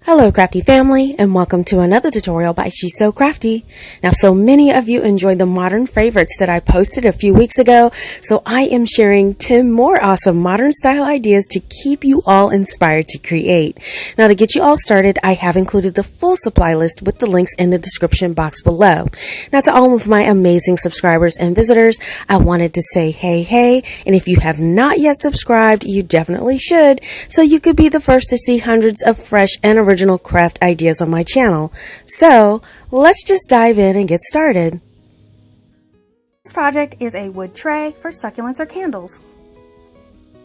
Hello CraftDee family, and welcome to another tutorial by She's So Crafty. Now, so many of you enjoyed the modern favorites that I posted a few weeks ago, so I am sharing 10 more awesome modern style ideas to keep you all inspired to create. Now, to get you all started, I have included the full supply list with the links in the description box below. Now, to all of my amazing subscribers and visitors, I wanted to say hey, and if you have not yet subscribed, you definitely should, so you could be the first to see hundreds of fresh and original craft ideas on my channel. So let's just dive in and get started. This project is a wood tray for succulents or candles.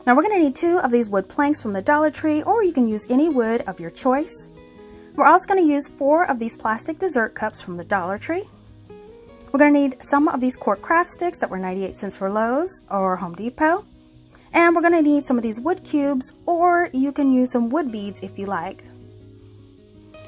Now we're going to need 2 of these wood planks from the Dollar Tree, or you can use any wood of your choice. We're also going to use 4 of these plastic dessert cups from the Dollar Tree. We're going to need some of these cork craft sticks that were 98 cents for Lowe's or Home Depot. And we're going to need some of these wood cubes, or you can use some wood beads if you like.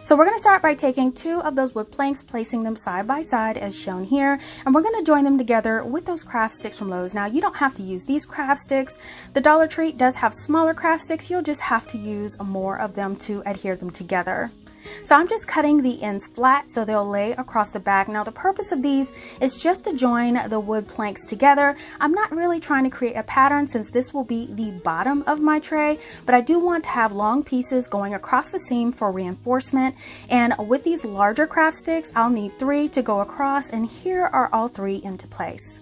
So we're going to start by taking 2 of those wood planks, placing them side by side as shown here, and we're going to join them together with those craft sticks from Lowe's. Now, you don't have to use these craft sticks. The Dollar Tree does have smaller craft sticks. You'll just have to use more of them to adhere them together. So I'm just cutting the ends flat so they'll lay across the back. Now the purpose of these is just to join the wood planks together. I'm not really trying to create a pattern since this will be the bottom of my tray, but I do want to have long pieces going across the seam for reinforcement. And with these larger craft sticks, I'll need 3 to go across, and here are all 3 into place.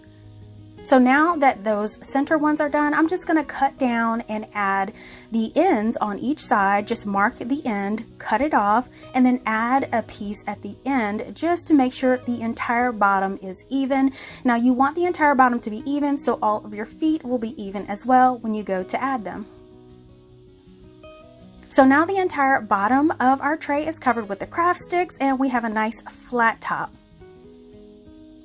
So now that those center ones are done, I'm just going to cut down and add the ends on each side. Just mark the end, cut it off, and then add a piece at the end just to make sure the entire bottom is even. Now you want the entire bottom to be even, so all of your feet will be even as well when you go to add them. So now the entire bottom of our tray is covered with the craft sticks, and we have a nice flat top.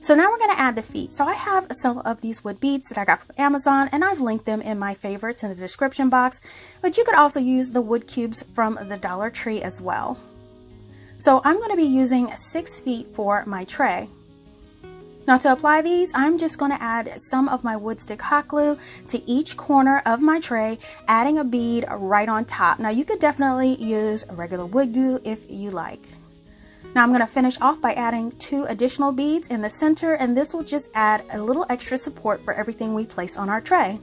So now we're going to add the feet. So I have some of these wood beads that I got from Amazon, and I've linked them in my favorites in the description box, but you could also use the wood cubes from the Dollar Tree as well. So I'm going to be using 6 feet for my tray. Now to apply these, I'm just going to add some of my wood stick hot glue to each corner of my tray, adding a bead right on top. Now you could definitely use a regular wood glue if you like. Now I'm going to finish off by adding 2 additional beads in the center, and this will just add a little extra support for everything we place on our tray.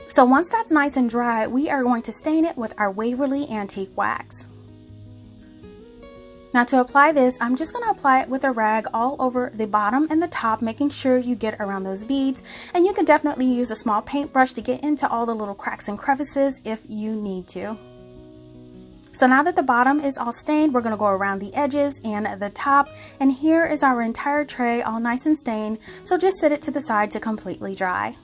So once that's nice and dry, we are going to stain it with our Waverly Antique Wax. Now to apply this, I'm just going to apply it with a rag all over the bottom and the top, making sure you get around those beads. And you can definitely use a small paintbrush to get into all the little cracks and crevices if you need to. So now that the bottom is all stained, we're going to go around the edges and the top, and here is our entire tray all nice and stained, so just set it to the side to completely dry.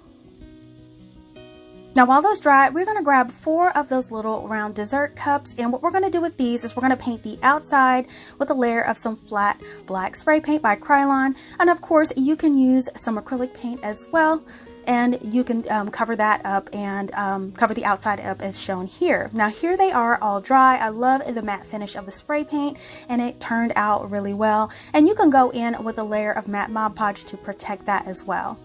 Now while those dry, we're going to grab 4 of those little round dessert cups, and what we're going to do with these is we're going to paint the outside with a layer of some flat black spray paint by Krylon, and of course you can use some acrylic paint as well. And you can cover that up and cover the outside up as shown here. Now here they are all dry. I love the matte finish of the spray paint, and it turned out really well. And you can go in with a layer of matte Mod Podge to protect that as well.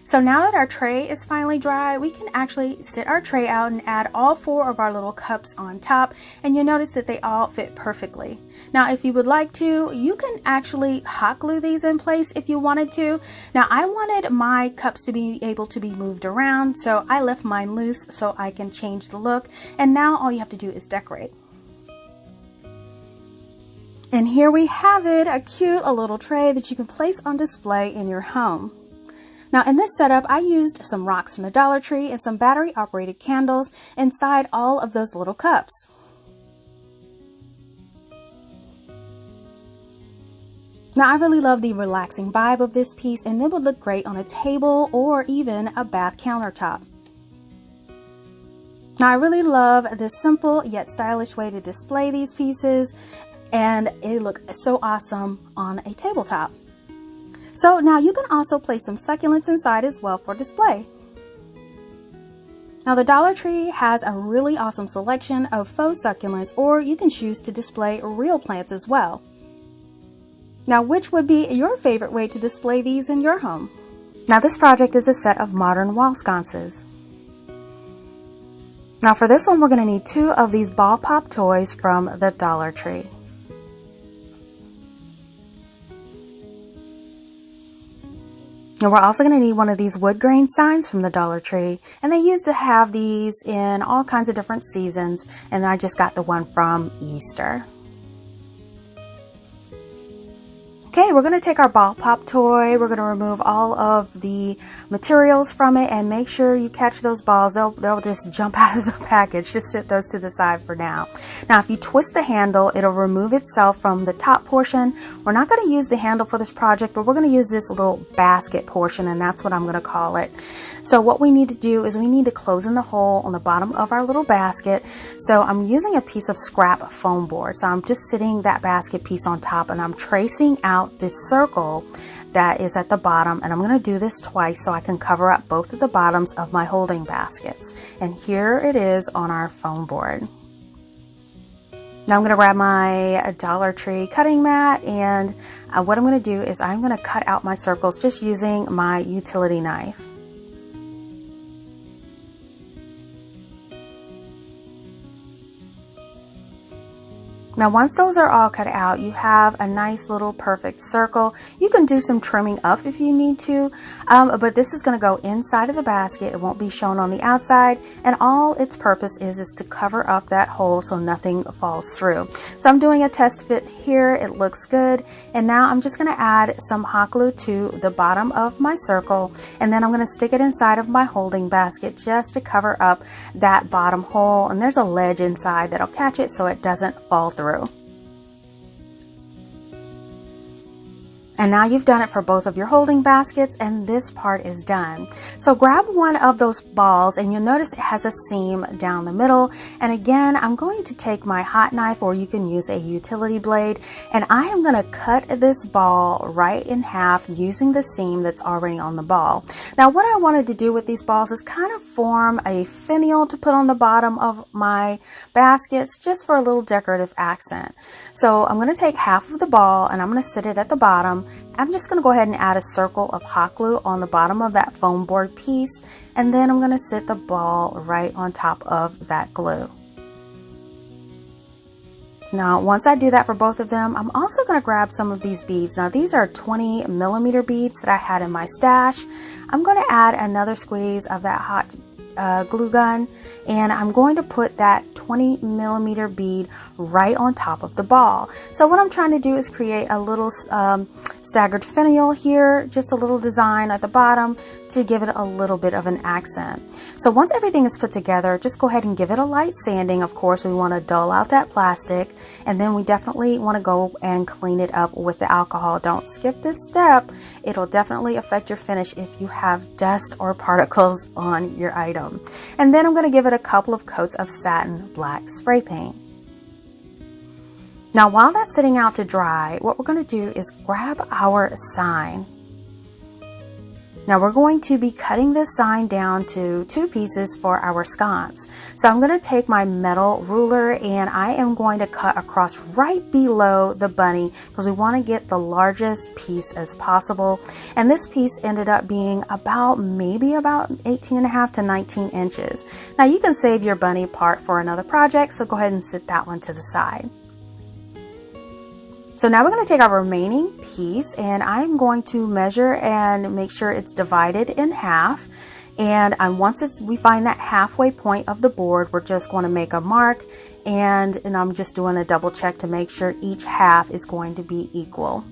So now that our tray is finally dry, we can actually sit our tray out and add all 4 of our little cups on top, and you'll notice that they all fit perfectly. Now if you would like to, you can actually hot glue these in place if you wanted to. Now I wanted my cups to be able to be moved around, so I left mine loose so I can change the look, and now all you have to do is decorate. And here we have it, a cute little tray that you can place on display in your home. Now in this setup, I used some rocks from the Dollar Tree and some battery operated candles inside all of those little cups. Now I really love the relaxing vibe of this piece, and it would look great on a table or even a bath countertop. Now I really love this simple yet stylish way to display these pieces, and it looks so awesome on a tabletop. So now you can also place some succulents inside as well for display. Now the Dollar Tree has a really awesome selection of faux succulents, or you can choose to display real plants as well. Now which would be your favorite way to display these in your home? Now this project is a set of modern wall sconces. Now for this one, we're going to need 2 of these ball pop toys from the Dollar Tree. And we're also going to need one of these wood grain signs from the Dollar Tree. And they used to have these in all kinds of different seasons. And I just got the one from Easter. Okay, we're going to take our ball pop toy. We're going to remove all of the materials from it and make sure you catch those balls. They'll just jump out of the package. Just set those to the side for now. Now, if you twist the handle, it'll remove itself from the top portion. We're not going to use the handle for this project, but we're going to use this little basket portion, and that's what I'm going to call it. So what we need to do is we need to close in the hole on the bottom of our little basket. So I'm using a piece of scrap foam board. So I'm just sitting that basket piece on top, and I'm tracing out this circle that is at the bottom, and I'm going to do this twice so I can cover up both of the bottoms of my holding baskets. And here it is on our foam board. Now I'm going to grab my Dollar Tree cutting mat, and what I'm going to do is I'm going to cut out my circles just using my utility knife. Now once those are all cut out, you have a nice little perfect circle. You can do some trimming up if you need to, but this is going to go inside of the basket. It won't be shown on the outside, and all its purpose is to cover up that hole so nothing falls through. So I'm doing a test fit here. It looks good, and now I'm just going to add some hot glue to the bottom of my circle, and then I'm going to stick it inside of my holding basket just to cover up that bottom hole. And there's a ledge inside that'll catch it so it doesn't fall through. And now you've done it for both of your holding baskets, and this part is done. So grab one of those balls, and you'll notice it has a seam down the middle. And again, I'm going to take my hot knife, or you can use a utility blade, and I am going to cut this ball right in half using the seam that's already on the ball. Now what I wanted to do with these balls is kind of form a finial to put on the bottom of my baskets just for a little decorative accent. So I'm going to take half of the ball and I'm going to sit it at the bottom. I'm just going to go ahead and add a circle of hot glue on the bottom of that foam board piece, and then I'm going to sit the ball right on top of that glue. Now once I do that for both of them, I'm also going to grab some of these beads. Now these are 20mm beads that I had in my stash. I'm going to add another squeeze of that hot glue gun, and I'm going to put that 20mm bead right on top of the ball. So what I'm trying to do is create a little staggered finial here, just a little design at the bottom to give it a little bit of an accent. So once everything is put together, just go ahead and give it a light sanding. Of course, we want to dull out that plastic, and then we definitely want to go and clean it up with the alcohol. Don't skip this step. It'll definitely affect your finish if you have dust or particles on your item. And then I'm going to give it a couple of coats of satin black spray paint. Now while that's sitting out to dry, what we're going to do is grab our sign. Now we're going to be cutting this sign down to 2 pieces for our sconce. So I'm going to take my metal ruler and I am going to cut across right below the bunny because we want to get the largest piece as possible. And this piece ended up being maybe about 18.5 to 19 inches. Now you can save your bunny part for another project, so go ahead and sit that one to the side. So now we're going to take our remaining piece, and I'm going to measure and make sure it's divided in half. And once we find that halfway point of the board, we're just going to make a mark, and I'm just doing a double check to make sure each half is going to be equal.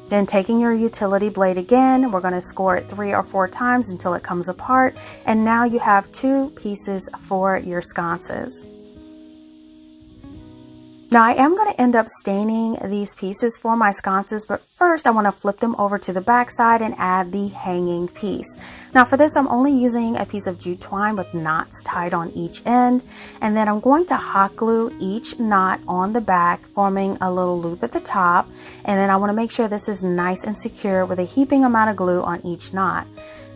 Then taking your utility blade again, we're going to score it 3 or 4 times until it comes apart. And now you have 2 pieces for your sconces. Now I am going to end up staining these pieces for my sconces, but first I want to flip them over to the back side and add the hanging piece. Now for this, I'm only using a piece of jute twine with knots tied on each end, and then I'm going to hot glue each knot on the back, forming a little loop at the top, and then I want to make sure this is nice and secure with a heaping amount of glue on each knot.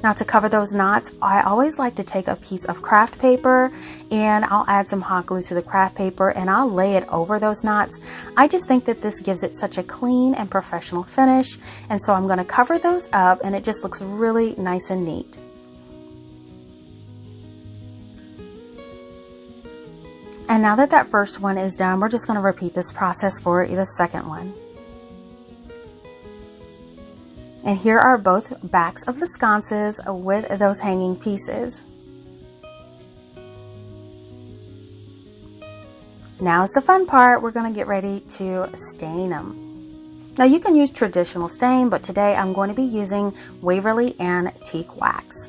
Now to cover those knots, I always like to take a piece of craft paper and I'll add some hot glue to the craft paper and I'll lay it over those knots. I just think that this gives it such a clean and professional finish, and so I'm going to cover those up and it just looks really nice and neat. And now that that first one is done, we're just going to repeat this process for the second one. And here are both backs of the sconces with those hanging pieces. Now is the fun part. We're going to get ready to stain them. Now you can use traditional stain, but today I'm going to be using Waverly Antique Wax.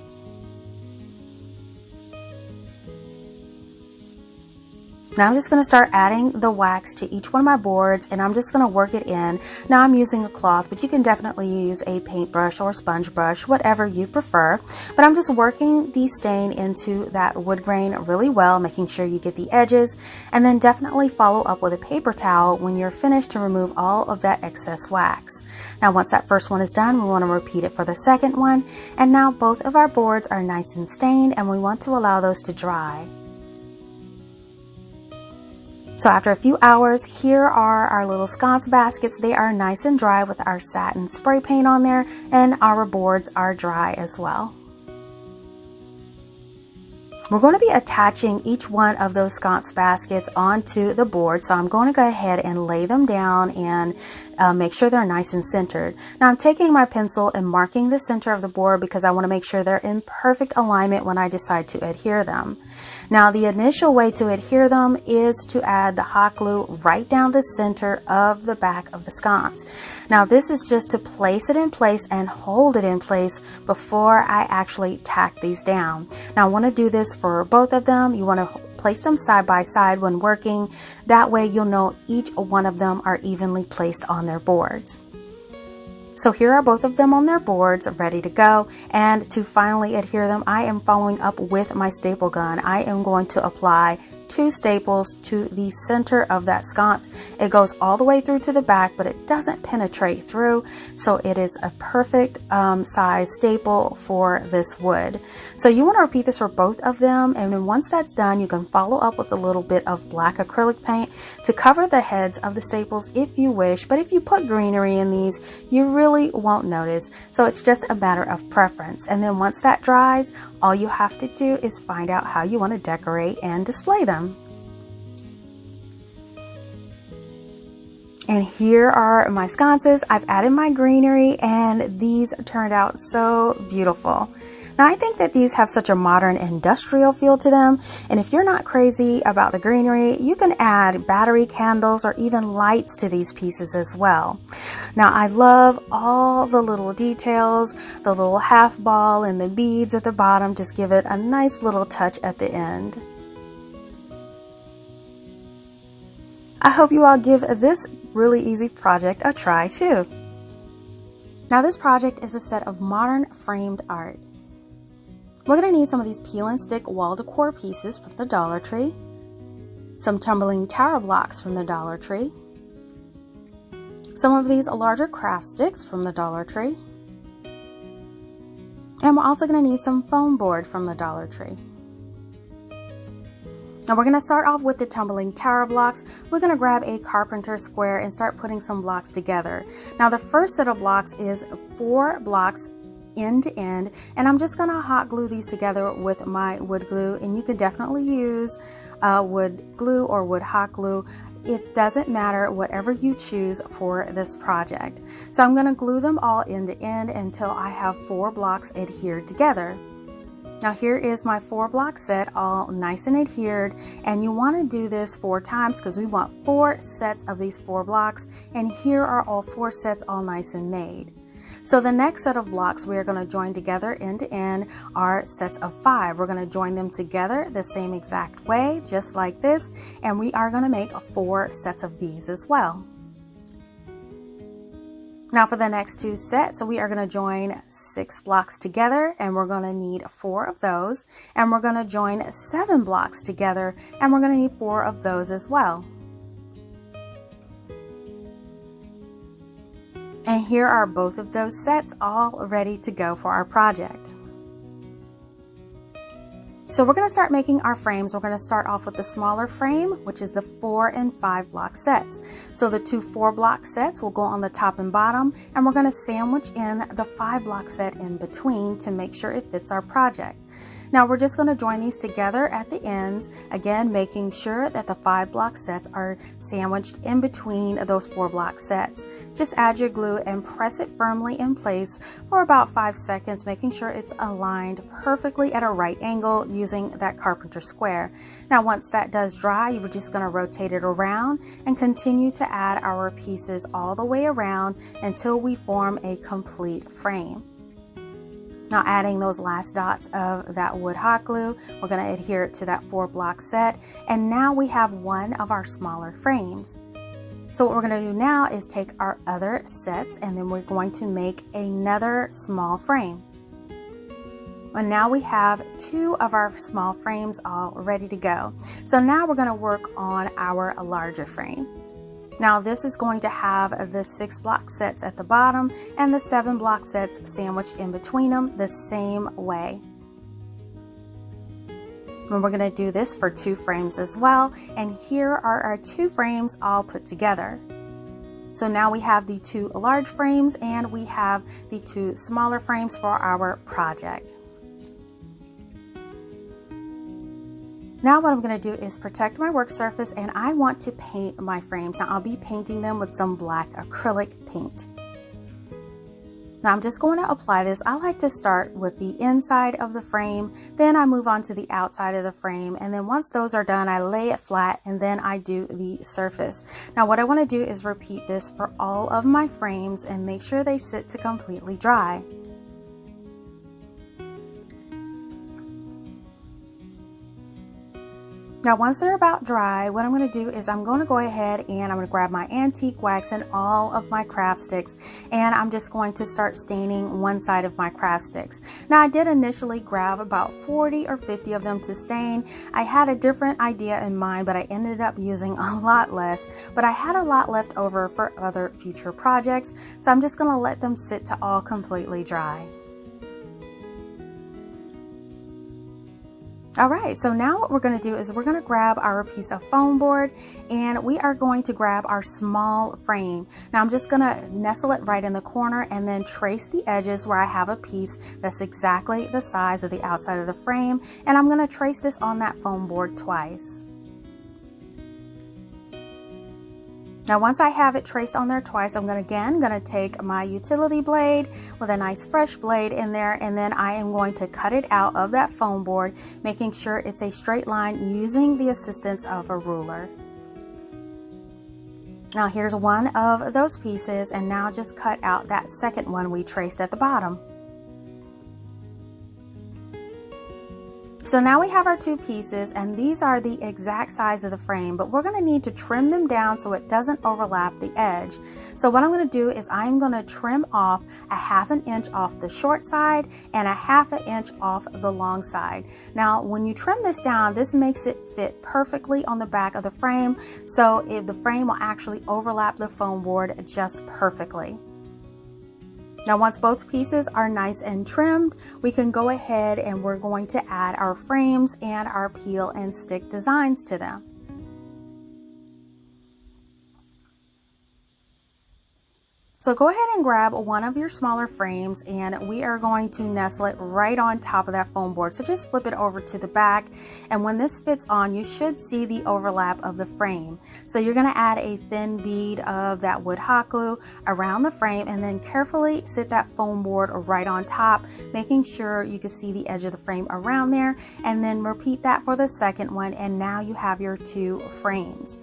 Now I'm just going to start adding the wax to each one of my boards, and I'm just going to work it in. Now I'm using a cloth, but you can definitely use a paintbrush or sponge brush, whatever you prefer. But I'm just working the stain into that wood grain really well, making sure you get the edges, and then definitely follow up with a paper towel when you're finished to remove all of that excess wax. Now once that first one is done, we want to repeat it for the second one. And now both of our boards are nice and stained, and we want to allow those to dry. So after a few hours, here are our little sconce baskets. They are nice and dry with our satin spray paint on there, and our boards are dry as well. We're going to be attaching each one of those sconce baskets onto the board. So I'm going to go ahead and lay them down and make sure they're nice and centered. Now I'm taking my pencil and marking the center of the board because I want to make sure they're in perfect alignment when I decide to adhere them. Now the initial way to adhere them is to add the hot glue right down the center of the back of the sconce. Now this is just to place it in place and hold it in place before I actually tack these down. Now I want to do this for both of them. You want to place them side by side when working. That way you'll know each one of them are evenly placed on their boards. So here are both of them on their boards ready to go, and to finally adhere them, I am following up with my staple gun. I am going to apply 2 staples to the center of that sconce. It goes all the way through to the back, but it doesn't penetrate through, so it is a perfect size staple for this wood. So you want to repeat this for both of them, and then once that's done, you can follow up with a little bit of black acrylic paint to cover the heads of the staples if you wish. But if you put greenery in these, you really won't notice, so it's just a matter of preference. And then once that dries, all you have to do is find out how you want to decorate and display them. And here are my sconces. I've added my greenery, and these turned out so beautiful. Now I think that these have such a modern industrial feel to them, and if you're not crazy about the greenery, you can add battery candles or even lights to these pieces as well. Now I love all the little details, the little half ball and the beads at the bottom just give it a nice little touch at the end. I hope you all give this really easy project a try too. Now this project is a set of modern framed art. We're going to need some of these peel and stick wall decor pieces from the Dollar Tree, some tumbling tower blocks from the Dollar Tree, some of these larger craft sticks from the Dollar Tree, and we're also going to need some foam board from the Dollar Tree. Now we're going to start off with the tumbling tower blocks. We're going to grab a carpenter square and start putting some blocks together. Now the first set of blocks is 4 blocks end to end, and I'm just going to hot glue these together with my wood glue, and you can definitely use wood glue or wood hot glue. It doesn't matter, whatever you choose for this project. So I'm going to glue them all end to end until I have 4 blocks adhered together. Now here is my 4 block set all nice and adhered, and you want to do this 4 times because we want 4 sets of these 4 blocks, and here are all 4 sets all nice and made. So the next set of blocks we are going to join together end to end are sets of 5. We're going to join them together the same exact way, just like this, and we are going to make 4 sets of these as well. Now for the next 2 sets, so we are going to join 6 blocks together, and we're going to need 4 of those, and we're going to join 7 blocks together, and we're going to need 4 of those as well. And here are both of those sets all ready to go for our project. So we're going to start making our frames. We're going to start off with the smaller frame, which is the 4 and 5 block sets. So the 2 4 block sets will go on the top and bottom, and we're going to sandwich in the 5 block set in between to make sure it fits our project. Now we're just going to join these together at the ends, again making sure that the 5 block sets are sandwiched in between those 4 block sets. Just add your glue and press it firmly in place for about 5 seconds, making sure it's aligned perfectly at a right angle using that carpenter square. Now once that does dry, you're just going to rotate it around and continue to add our pieces all the way around until we form a complete frame. Now adding those last dots of that wood hot glue, we're going to adhere it to that 4 block set, and now we have one of our smaller frames. So what we're going to do now is take our other sets and then we're going to make another small frame. And now we have 2 of our small frames all ready to go. So now we're going to work on our larger frame. Now this is going to have the 6 block sets at the bottom and the 7 block sets sandwiched in between them the same way. And we're going to do this for 2 frames as well. And here are our 2 frames all put together. So now we have the 2 large frames and we have the 2 smaller frames for our project. Now what I'm going to do is protect my work surface, and I want to paint my frames. Now I'll be painting them with some black acrylic paint. Now I'm just going to apply this. I like to start with the inside of the frame, then I move on to the outside of the frame, and then once those are done, I lay it flat and then I do the surface. Now what I want to do is repeat this for all of my frames and make sure they sit to completely dry. Now once they're about dry, what I'm going to do is I'm going to go ahead and I'm going to grab my antique wax and all of my craft sticks, and I'm just going to start staining one side of my craft sticks. Now I did initially grab about 40 or 50 of them to stain. I had a different idea in mind, but I ended up using a lot less, but I had a lot left over for other future projects, so I'm just going to let them sit to all completely dry. Alright, so now what we're going to do is we're going to grab our piece of foam board and we are going to grab our small frame. Now I'm just going to nestle it right in the corner and then trace the edges where I have a piece that's exactly the size of the outside of the frame, and I'm going to trace this on that foam board twice. Now once I have it traced on there twice, I'm going to take my utility blade with a nice fresh blade in there, and then I am going to cut it out of that foam board, making sure it's a straight line using the assistance of a ruler. Now here's one of those pieces, and now just cut out that second one we traced at the bottom. So now we have our 2 pieces, and these are the exact size of the frame, but we're going to need to trim them down so it doesn't overlap the edge. So what I'm going to do is I'm going to trim off a 1/2 inch off the short side and a 1/2 inch off the long side. Now when you trim this down, this makes it fit perfectly on the back of the frame, so if the frame will actually overlap the foam board just perfectly. Now once both pieces are nice and trimmed, we can go ahead and we're going to add our frames and our peel and stick designs to them. So go ahead and grab one of your smaller frames and we are going to nestle it right on top of that foam board. So just flip it over to the back, and when this fits on, you should see the overlap of the frame. So you're going to add a thin bead of that wood hot glue around the frame and then carefully sit that foam board right on top, making sure you can see the edge of the frame around there, and then repeat that for the second one, and now you have your 2 frames.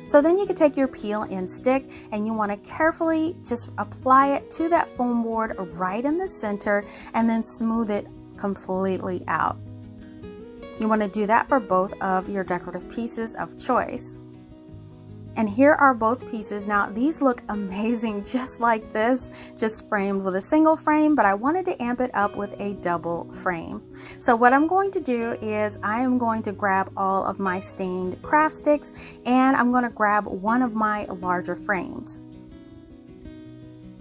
So then you can take your peel and stick and you want to carefully just apply it to that foam board right in the center and then smooth it completely out. You want to do that for both of your decorative pieces of choice. And here are both pieces. Now these look amazing just like this, just framed with a single frame, but I wanted to amp it up with a double frame. So what I'm going to do is I am going to grab all of my stained craft sticks and I'm going to grab one of my larger frames.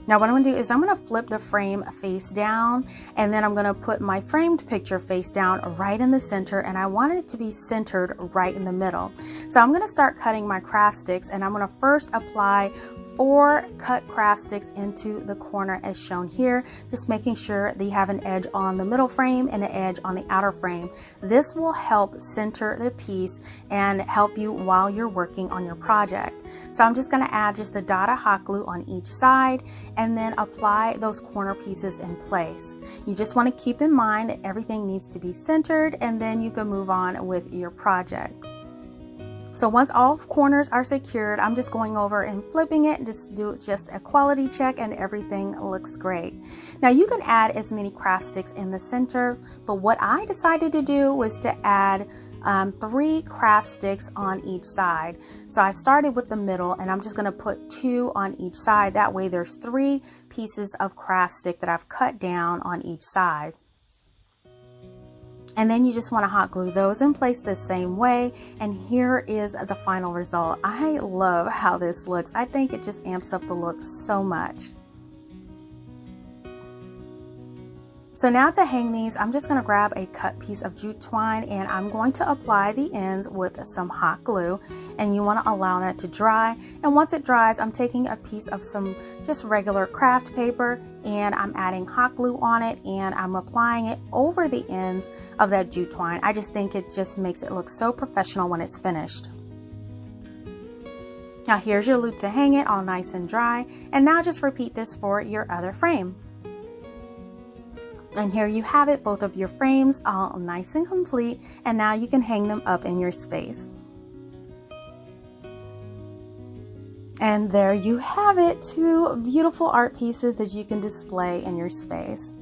Now what I'm going to do is I'm going to flip the frame face down, and then I'm going to put my framed picture face down right in the center, and I want it to be centered right in the middle. So I'm going to start cutting my craft sticks, and I'm going to first apply 4 cut craft sticks into the corner as shown here, just making sure that you have an edge on the middle frame and an edge on the outer frame. This will help center the piece and help you while you're working on your project. So I'm just going to add just a dot of hot glue on each side and then apply those corner pieces in place. You just want to keep in mind that everything needs to be centered, and then you can move on with your project. So once all corners are secured, I'm just going over and flipping it, just do just a quality check, and everything looks great. Now you can add as many craft sticks in the center, but what I decided to do was to add 3 craft sticks on each side. So I started with the middle, and I'm just going to put 2 on each side. That way there's 3 pieces of craft stick that I've cut down on each side. And then you just want to hot glue those in place the same way. And here is the final result. I love how this looks. I think it just amps up the look so much. So now to hang these, I'm just going to grab a cut piece of jute twine, and I'm going to apply the ends with some hot glue, and you want to allow that to dry. And once it dries, I'm taking a piece of some just regular craft paper, and I'm adding hot glue on it, and I'm applying it over the ends of that jute twine. I just think it just makes it look so professional when it's finished. Now here's your loop to hang it all nice and dry, and now just repeat this for your other frame. And here you have it, both of your frames all nice and complete, and now you can hang them up in your space. And there you have it, 2 beautiful art pieces that you can display in your space.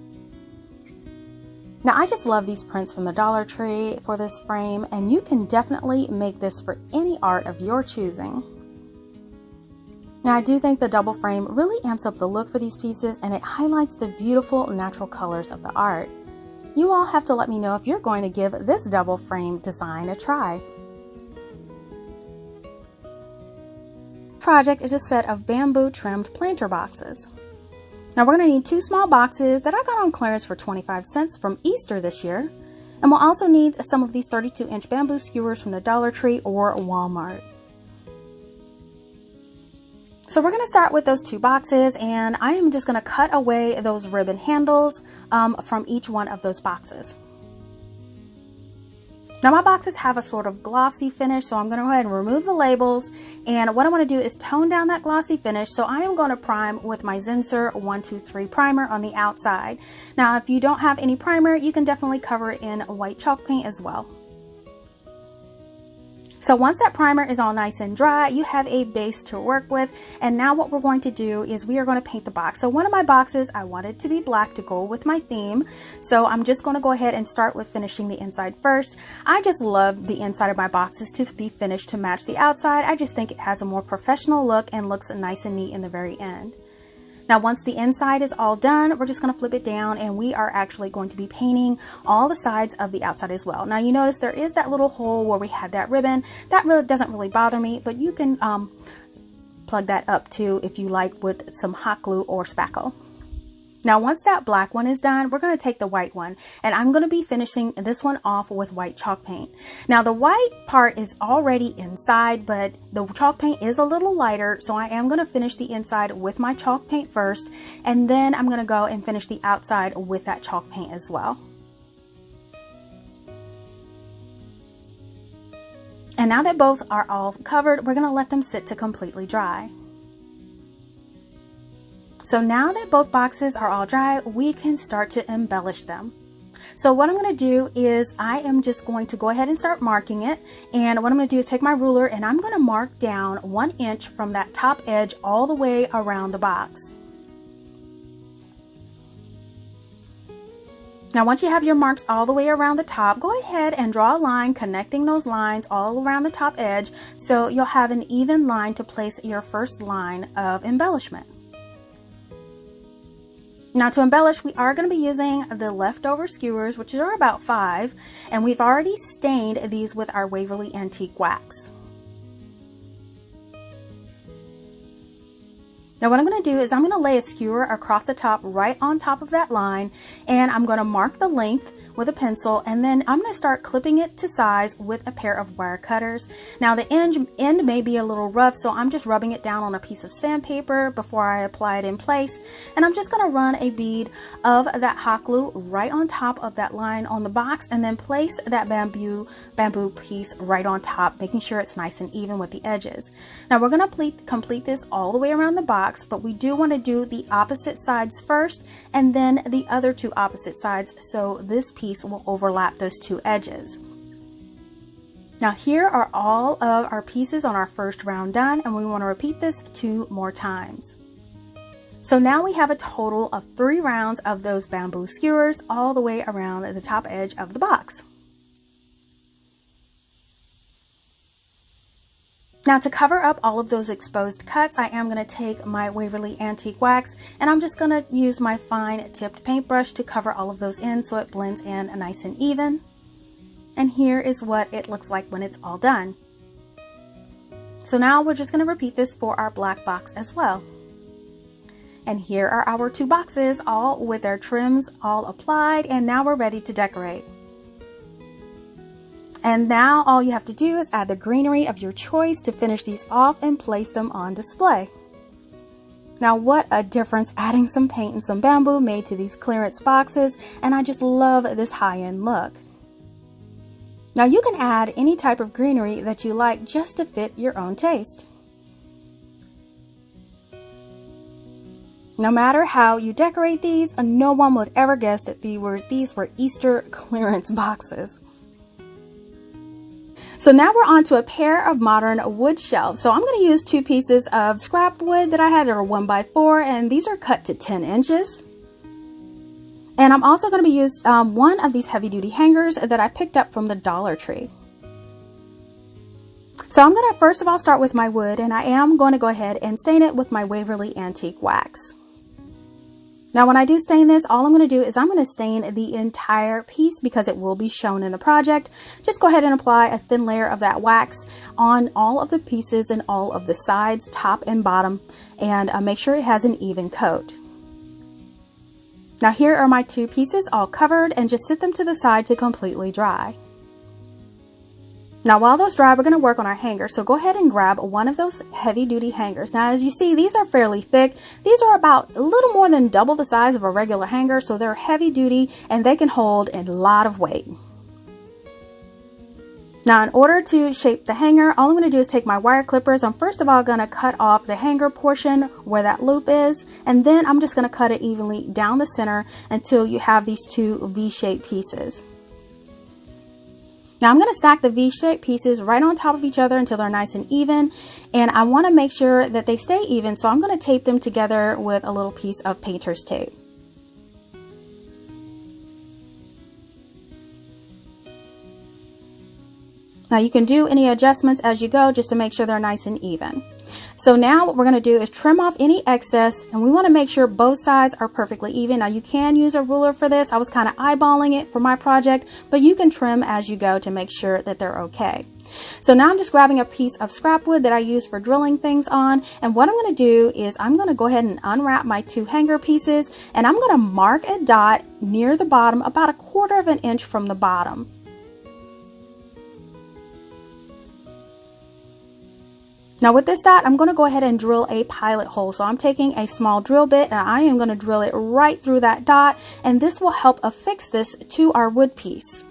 Now I just love these prints from the Dollar Tree for this frame, and you can definitely make this for any art of your choosing. Now I do think the double frame really amps up the look for these pieces, and it highlights the beautiful natural colors of the art. You all have to let me know if you're going to give this double frame design a try. Project is a set of bamboo trimmed planter boxes. Now we're going to need 2 small boxes that I got on clearance for 25 cents from Easter this year. And we'll also need some of these 32-inch bamboo skewers from the Dollar Tree or Walmart. So we're going to start with those 2 boxes, and I am just going to cut away those ribbon handles from each one of those boxes. Now my boxes have a sort of glossy finish, so I'm going to go ahead and remove the labels, and what I want to do is tone down that glossy finish. So I am going to prime with my Zinsser 123 primer on the outside. Now if you don't have any primer, you can definitely cover it in white chalk paint as well. So once that primer is all nice and dry, you have a base to work with. And now what we're going to do is we are going to paint the box. So one of my boxes, I wanted to be black to go with my theme. So I'm just going to go ahead and start with finishing the inside first. I just love the inside of my boxes to be finished to match the outside. I just think it has a more professional look and looks nice and neat in the very end. Now once the inside is all done, we're just going to flip it down, and we are actually going to be painting all the sides of the outside as well. Now you notice there is that little hole where we had that ribbon. That really doesn't really bother me, but you can plug that up too if you like with some hot glue or spackle. Now once that black one is done, we're going to take the white one, and I'm going to be finishing this one off with white chalk paint. Now the white part is already inside, but the chalk paint is a little lighter, so I am going to finish the inside with my chalk paint first, and then I'm going to go and finish the outside with that chalk paint as well. And now that both are all covered, we're going to let them sit to completely dry. So now that both boxes are all dry, we can start to embellish them. So what I'm going to do is I am just going to go ahead and start marking it. And what I'm going to do is take my ruler, and I'm going to mark down 1 inch from that top edge all the way around the box. Now once you have your marks all the way around the top, go ahead and draw a line connecting those lines all around the top edge, so you'll have an even line to place your first line of embellishment. Now to embellish, we are going to be using the leftover skewers, which are about 5, and we've already stained these with our Waverly Antique Wax. Now what I'm going to do is I'm going to lay a skewer across the top right on top of that line, and I'm going to mark the length with a pencil, and then I'm going to start clipping it to size with a pair of wire cutters. Now the end may be a little rough, so I'm just rubbing it down on a piece of sandpaper before I apply it in place, and I'm just going to run a bead of that hot glue right on top of that line on the box, and then place that bamboo piece right on top, making sure it's nice and even with the edges. Now we're going to complete this all the way around the box, but we do want to do the opposite sides first and then the other two opposite sides, so this piece will overlap those two edges. Now here are all of our pieces on our first round done, and we want to repeat this 2 more times. So now we have a total of 3 rounds of those bamboo skewers all the way around the top edge of the box. Now to cover up all of those exposed cuts, I am going to take my Waverly Antique Wax, and I'm just going to use my fine tipped paintbrush to cover all of those in so it blends in nice and even. And here is what it looks like when it's all done. So now we're just going to repeat this for our black box as well. And here are our 2 boxes, all with their trims all applied, and now we're ready to decorate. And now all you have to do is add the greenery of your choice to finish these off and place them on display. Now what a difference adding some paint and some bamboo made to these clearance boxes, and I just love this high-end look. Now you can add any type of greenery that you like just to fit your own taste. No matter how you decorate these, no one would ever guess that these were Easter clearance boxes. So now we're on to a pair of modern wood shelves. So I'm going to use 2 pieces of scrap wood that I had that are 1x4, and these are cut to 10 inches. And I'm also going to be using one of these heavy duty hangers that I picked up from the Dollar Tree. So I'm going to first of all start with my wood, and I am going to go ahead and stain it with my Waverly Antique Wax. Now when I do stain this, all I'm going to do is I'm going to stain the entire piece because it will be shown in the project. Just go ahead and apply a thin layer of that wax on all of the pieces and all of the sides, top and bottom, and make sure it has an even coat. Now here are my 2 pieces all covered, and just sit them to the side to completely dry. Now while those dry, we're going to work on our hanger. So go ahead and grab one of those heavy duty hangers. Now as you see, these are fairly thick. These are about a little more than double the size of a regular hanger, so they're heavy duty and they can hold a lot of weight. Now in order to shape the hanger, all I'm going to do is take my wire clippers. I'm first of all going to cut off the hanger portion where that loop is, and then I'm just going to cut it evenly down the center until you have these 2 V-shaped pieces. Now I'm going to stack the V-shaped pieces right on top of each other until they're nice and even, and I want to make sure that they stay even, so I'm going to tape them together with a little piece of painter's tape. Now you can do any adjustments as you go just to make sure they're nice and even. So now what we're going to do is trim off any excess, and we want to make sure both sides are perfectly even. Now you can use a ruler for this. I was kind of eyeballing it for my project, but you can trim as you go to make sure that they're okay. So now I'm just grabbing a piece of scrap wood that I use for drilling things on, and what I'm going to do is I'm going to go ahead and unwrap my 2 hanger pieces, and I'm going to mark a dot near the bottom about 1/4 of an inch from the bottom. Now with this dot, I'm going to go ahead and drill a pilot hole. So I'm taking a small drill bit and I am going to drill it right through that dot, and this will help affix this to our wood piece.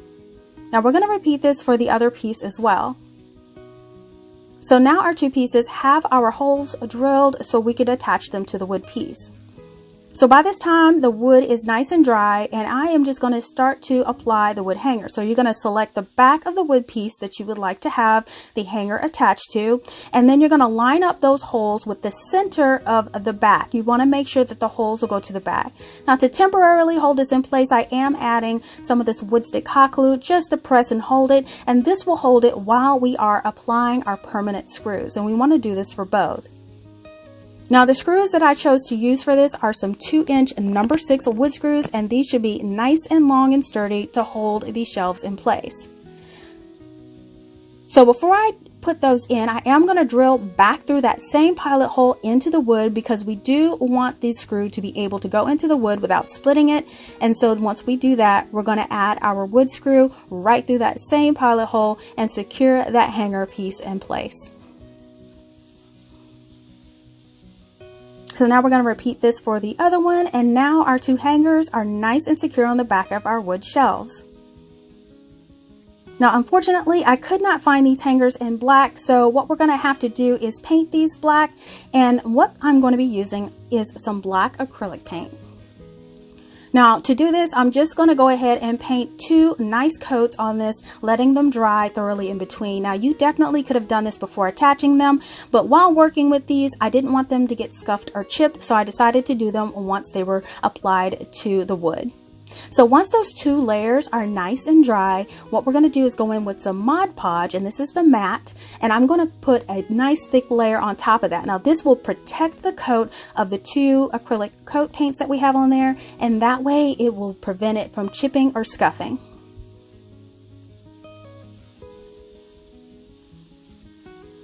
Now we're going to repeat this for the other piece as well. So now our 2 pieces have our holes drilled so we could attach them to the wood piece. So by this time the wood is nice and dry, and I am just going to start to apply the wood hanger. So you're going to select the back of the wood piece that you would like to have the hanger attached to, and then you're going to line up those holes with the center of the back. You want to make sure that the holes will go to the back. Now to temporarily hold this in place, I am adding some of this wood stick hot glue just to press and hold it, and this will hold it while we are applying our permanent screws, and we want to do this for both. Now the screws that I chose to use for this are some 2-inch number 6 wood screws, and these should be nice and long and sturdy to hold these shelves in place. So before I put those in, I am going to drill back through that same pilot hole into the wood because we do want the screw to be able to go into the wood without splitting it. And so once we do that, we're going to add our wood screw right through that same pilot hole and secure that hanger piece in place. So now we're going to repeat this for the other one, and now our two hangers are nice and secure on the back of our wood shelves. Now, unfortunately, I could not find these hangers in black, so what we're going to have to do is paint these black, and what I'm going to be using is some black acrylic paint. Now, to do this, I'm just going to go ahead and paint two nice coats on this, letting them dry thoroughly in between. Now, you definitely could have done this before attaching them, but while working with these, I didn't want them to get scuffed or chipped, so I decided to do them once they were applied to the wood. So once those two layers are nice and dry, what we're going to do is go in with some Mod Podge, and this is the matte, and I'm going to put a nice thick layer on top of that. Now this will protect the coat of the two acrylic coat paints that we have on there, and that way it will prevent it from chipping or scuffing.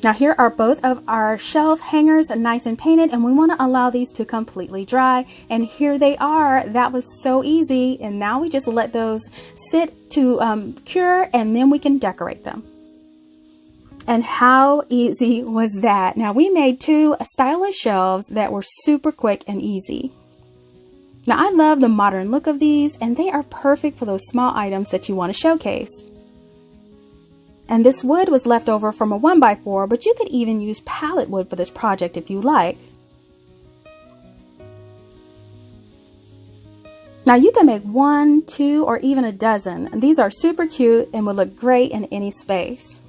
Now here are both of our shelf hangers nice and painted, and we want to allow these to completely dry, and here they are. That was so easy, and now we just let those sit to cure, and then we can decorate them. And how easy was that? Now we made two stylish shelves that were super quick and easy. Now I love the modern look of these, and they are perfect for those small items that you want to showcase. And this wood was left over from a 1x4, but you could even use pallet wood for this project if you like. Now you can make 1, 2, or even a dozen. And these are super cute and will look great in any space.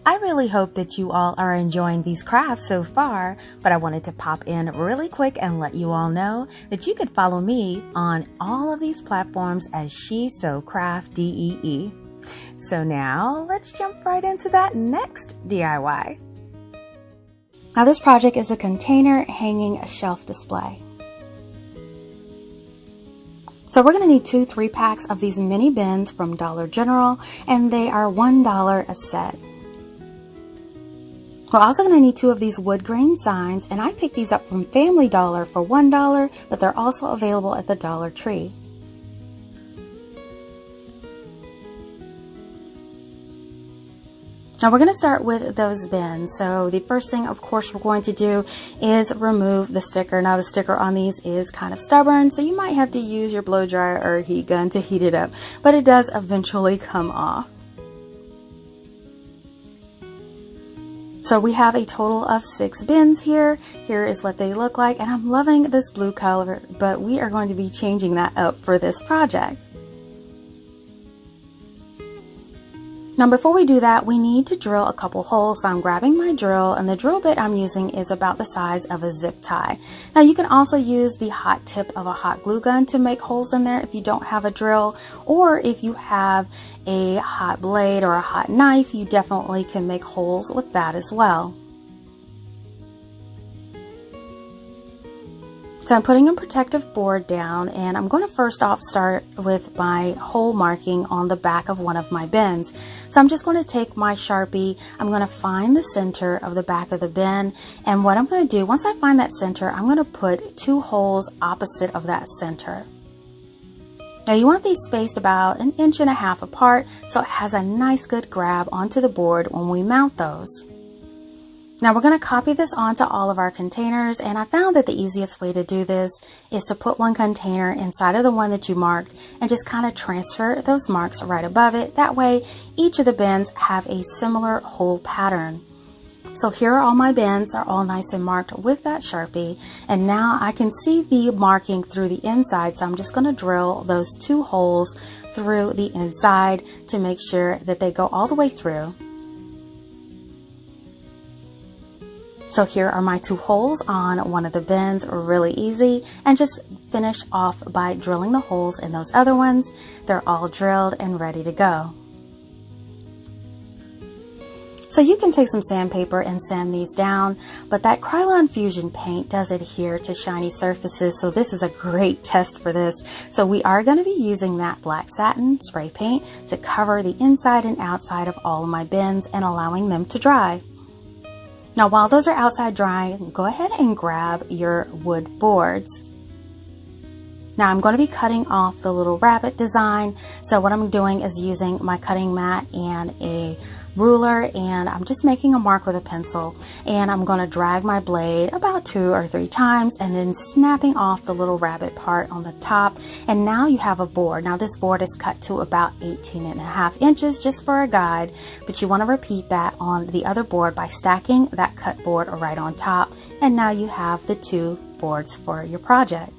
I really hope that you all are enjoying these crafts so far, but I wanted to pop in really quick and let you all know that you could follow me on all of these platforms as She Sew CraftDee. So now let's jump right into that next DIY. Now this project is a container hanging shelf display. So we're going to need 2 3-packs of these mini bins from Dollar General, and they are $1 a set. We're also going to need 2 of these wood grain signs, and I picked these up from Family Dollar for $1, but they're also available at the Dollar Tree. Now we're going to start with those bins. So the first thing, of course, we're going to do is remove the sticker. Now the sticker on these is kind of stubborn, so you might have to use your blow dryer or heat gun to heat it up, but it does eventually come off. So we have a total of 6 bins here. Here is what they look like, and I'm loving this blue color, but we are going to be changing that up for this project. Now before we do that, we need to drill a couple holes. So I'm grabbing my drill, and the drill bit I'm using is about the size of a zip tie. Now you can also use the hot tip of a hot glue gun to make holes in there if you don't have a drill, or if you have a hot blade or a hot knife, you definitely can make holes with that as well. So I'm putting a protective board down, and I'm going to first off start with my hole marking on the back of one of my bins. So I'm just going to take my Sharpie, I'm going to find the center of the back of the bin, and what I'm going to do, once I find that center, I'm going to put 2 holes opposite of that center. Now you want these spaced about 1.5 inches apart, so it has a nice good grab onto the board when we mount those. Now we're going to copy this onto all of our containers, and I found that the easiest way to do this is to put one container inside of the one that you marked and just kind of transfer those marks right above it. That way each of the bins have a similar hole pattern. So here are all my bins, are all nice and marked with that Sharpie, and now I can see the marking through the inside, so I'm just going to drill those 2 holes through the inside to make sure that they go all the way through. So here are my 2 holes on one of the bins, really easy, and just finish off by drilling the holes in those other ones. They're all drilled and ready to go. So you can take some sandpaper and sand these down, but that Krylon Fusion paint does adhere to shiny surfaces, so this is a great test for this. So we are going to be using that black satin spray paint to cover the inside and outside of all of my bins and allowing them to dry. Now while those are outside drying, go ahead and grab your wood boards. Now I'm going to be cutting off the little rabbit design, so what I'm doing is using my cutting mat and a ruler, and I'm just making a mark with a pencil, and I'm going to drag my blade about 2 or 3 times and then snapping off the little rabbit part on the top. And now you have a board. Now this board is cut to about 18.5 inches just for a guide, but you want to repeat that on the other board by stacking that cut board right on top, and now you have the 2 boards for your project.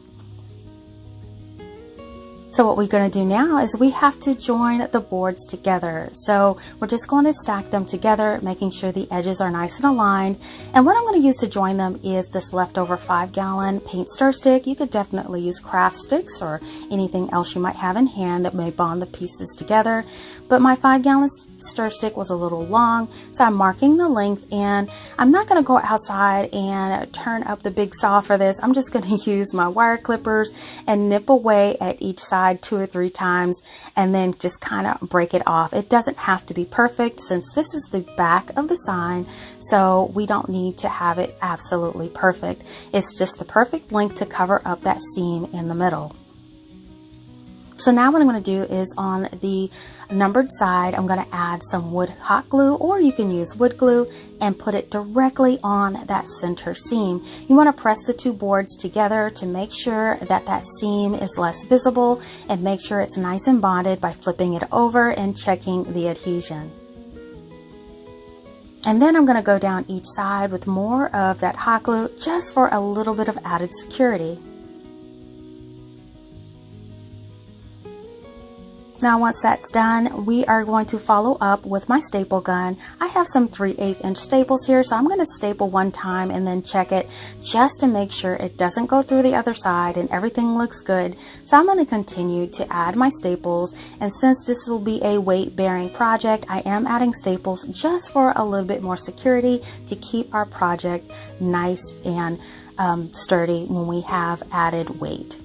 So what we're going to do now is we have to join the boards together. So we're just going to stack them together, making sure the edges are nice and aligned. And what I'm going to use to join them is this leftover 5-gallon paint stir stick. You could definitely use craft sticks or anything else you might have in hand that may bond the pieces together. But my 5-gallon stir stick was a little long, so I'm marking the length, and I'm not going to go outside and turn up the big saw for this. I'm just going to use my wire clippers and nip away at each side 2 or 3 times and then just kind of break it off. It doesn't have to be perfect since this is the back of the sign, so we don't need to have it absolutely perfect. It's just the perfect length to cover up that seam in the middle. So now what I'm going to do is on the numbered side, I'm going to add some wood hot glue, or you can use wood glue, and put it directly on that center seam. You want to press the 2 boards together to make sure that that seam is less visible, and make sure it's nice and bonded by flipping it over and checking the adhesion. And then I'm going to go down each side with more of that hot glue just for a little bit of added security. Now once that's done, we are going to follow up with my staple gun. I have some 3/8 inch staples here, so I'm going to staple one time and then check it just to make sure it doesn't go through the other side and everything looks good. So I'm going to continue to add my staples, and since this will be a weight bearing project, I am adding staples just for a little bit more security to keep our project nice and sturdy when we have added weight.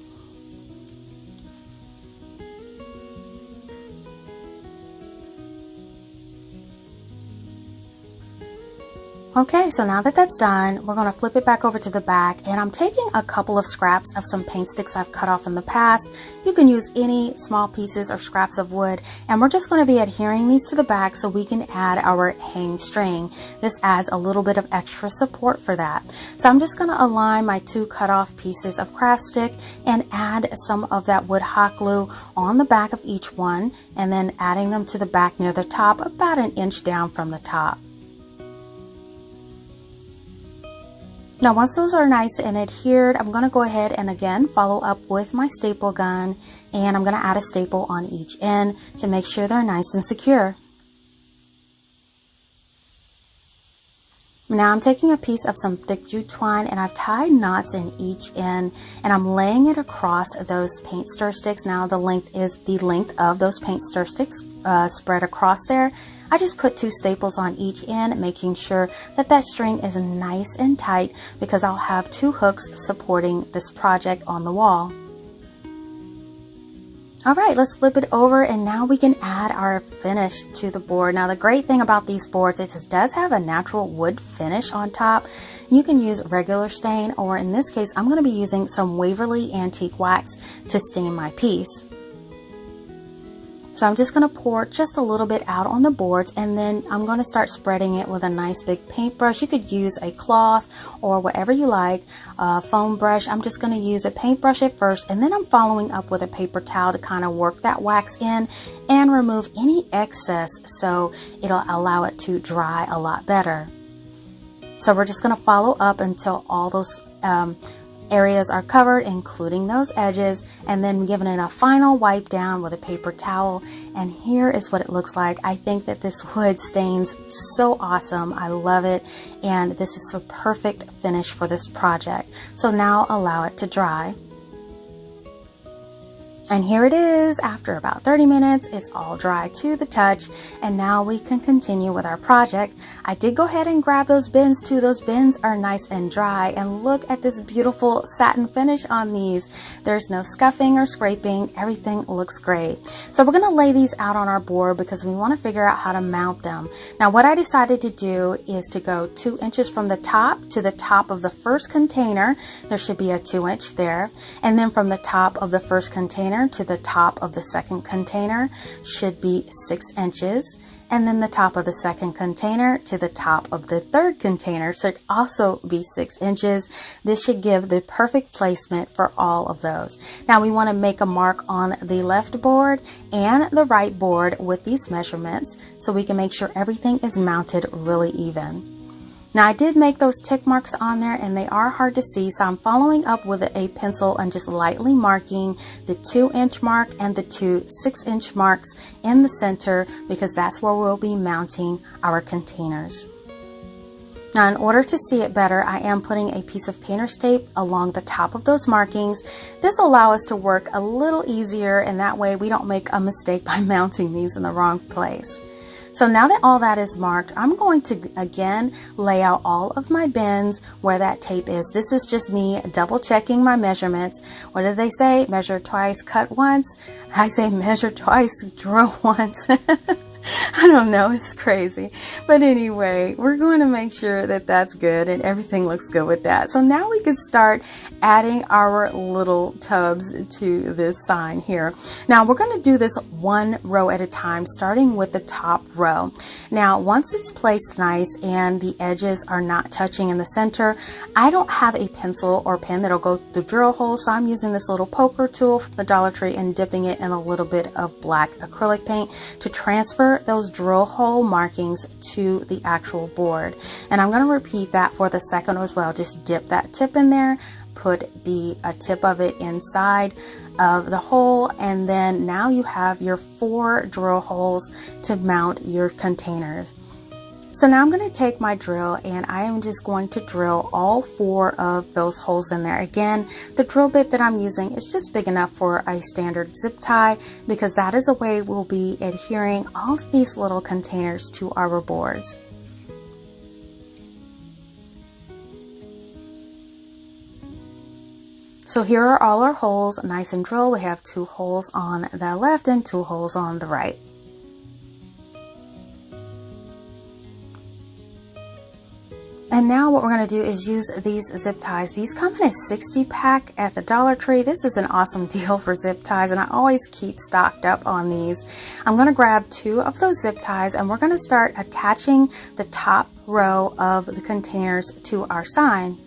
Okay, so now that that's done, we're going to flip it back over to the back, and I'm taking a couple of scraps of some paint sticks I've cut off in the past. You can use any small pieces or scraps of wood, and we're just going to be adhering these to the back so we can add our hang string. This adds a little bit of extra support for that. So I'm just going to align my 2 cut off pieces of craft stick and add some of that wood hot glue on the back of each one, and then adding them to the back near the top, about 1 inch down from the top. Now once those are nice and adhered, I'm going to go ahead and again follow up with my staple gun, and I'm going to add a staple on each end to make sure they're nice and secure. Now I'm taking a piece of some thick jute twine, and I've tied knots in each end, and I'm laying it across those paint stir sticks. Now the length is the length of those paint stir sticks spread across there. I just put 2 staples on each end, making sure that that string is nice and tight because I'll have 2 hooks supporting this project on the wall. Alright, let's flip it over, and now we can add our finish to the board. Now the great thing about these boards is it does have a natural wood finish on top. You can use regular stain, or in this case I'm going to be using some Waverly Antique Wax to stain my piece. So I'm just going to pour just a little bit out on the boards, and then I'm going to start spreading it with a nice big paintbrush. You could use a cloth or whatever you like, a foam brush. I'm just going to use a paintbrush at first, and then I'm following up with a paper towel to kind of work that wax in and remove any excess so it'll allow it to dry a lot better. So we're just going to follow up until all those areas are covered, including those edges, and then giving it a final wipe down with a paper towel. And here is what it looks like. I think that this wood stains so awesome. I love it, and this is a perfect finish for this project. So now allow it to dry. And here it is after about 30 minutes. It's all dry to the touch, and now we can continue with our project. I did go ahead and grab those bins too. Those bins are nice and dry, and look at this beautiful satin finish on these. There's no scuffing or scraping. Everything looks great. So we're going to lay these out on our board because we want to figure out how to mount them. Now what I decided to do is to go 2 inches from the top to the top of the first container. There should be a 2-inch there, and then from the top of the first container to the top of the second container should be 6 inches, and then the top of the second container to the top of the third container should also be 6 inches. This should give the perfect placement for all of those. Now we want to make a mark on the left board and the right board with these measurements so we can make sure everything is mounted really even. Now I did make those tick marks on there, and they are hard to see, so I'm following up with a pencil and just lightly marking the 2-inch mark and the 2 6-inch marks in the center, because that's where we'll be mounting our containers. Now in order to see it better, I am putting a piece of painter's tape along the top of those markings. This will allow us to work a little easier, and that way we don't make a mistake by mounting these in the wrong place. So now that all that is marked, I'm going to again lay out all of my bins where that tape is. This is just me double checking my measurements. What did they say? Measure twice, cut once. I say measure twice, drill once. I don't know, it's crazy. But anyway, we're going to make sure that that's good and everything looks good with that. So now we can start adding our little tubs to this sign here. Now we're going to do this one row at a time, starting with the top row. Now once it's placed nice and the edges are not touching in the center, I don't have a pencil or pen that'll go through drill holes, so I'm using this little poker tool from the Dollar Tree and dipping it in a little bit of black acrylic paint to transfer those drill hole markings to the actual board. And I'm going to repeat that for the second as well. Just dip that tip in there, put the tip of it inside of the hole, and then now you have your 4 drill holes to mount your containers. So now I'm going to take my drill and I am just going to drill all 4 of those holes in there. Again, the drill bit that I'm using is just big enough for a standard zip tie, because that is a way we'll be adhering all of these little containers to our boards. So here are all our holes nice and drilled. We have 2 holes on the left and 2 holes on the right. And now what we're going to do is use these zip ties. These come in a 60 pack at the Dollar Tree. This is an awesome deal for zip ties, and I always keep stocked up on these. I'm going to grab 2 of those zip ties, and we're going to start attaching the top row of the containers to our sign.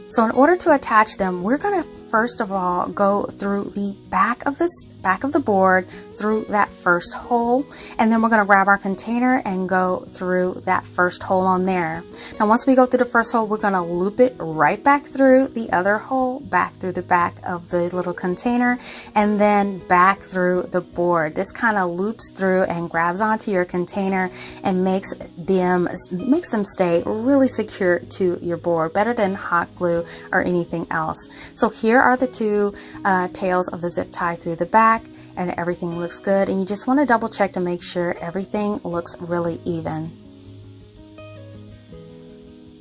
So in order to attach them, we're going to first of all go through the back of the board through that first hole, and then we're going to grab our container and go through that first hole on there. Now once we go through the first hole, we're going to loop it right back through the other hole, back through the back of the little container, and then back through the board. This kind of loops through and grabs onto your container and makes them stay really secure to your board, better than hot glue or anything else. So here are the 2 tails of the zip tie through the back, and everything looks good, and you just want to double check to make sure everything looks really even.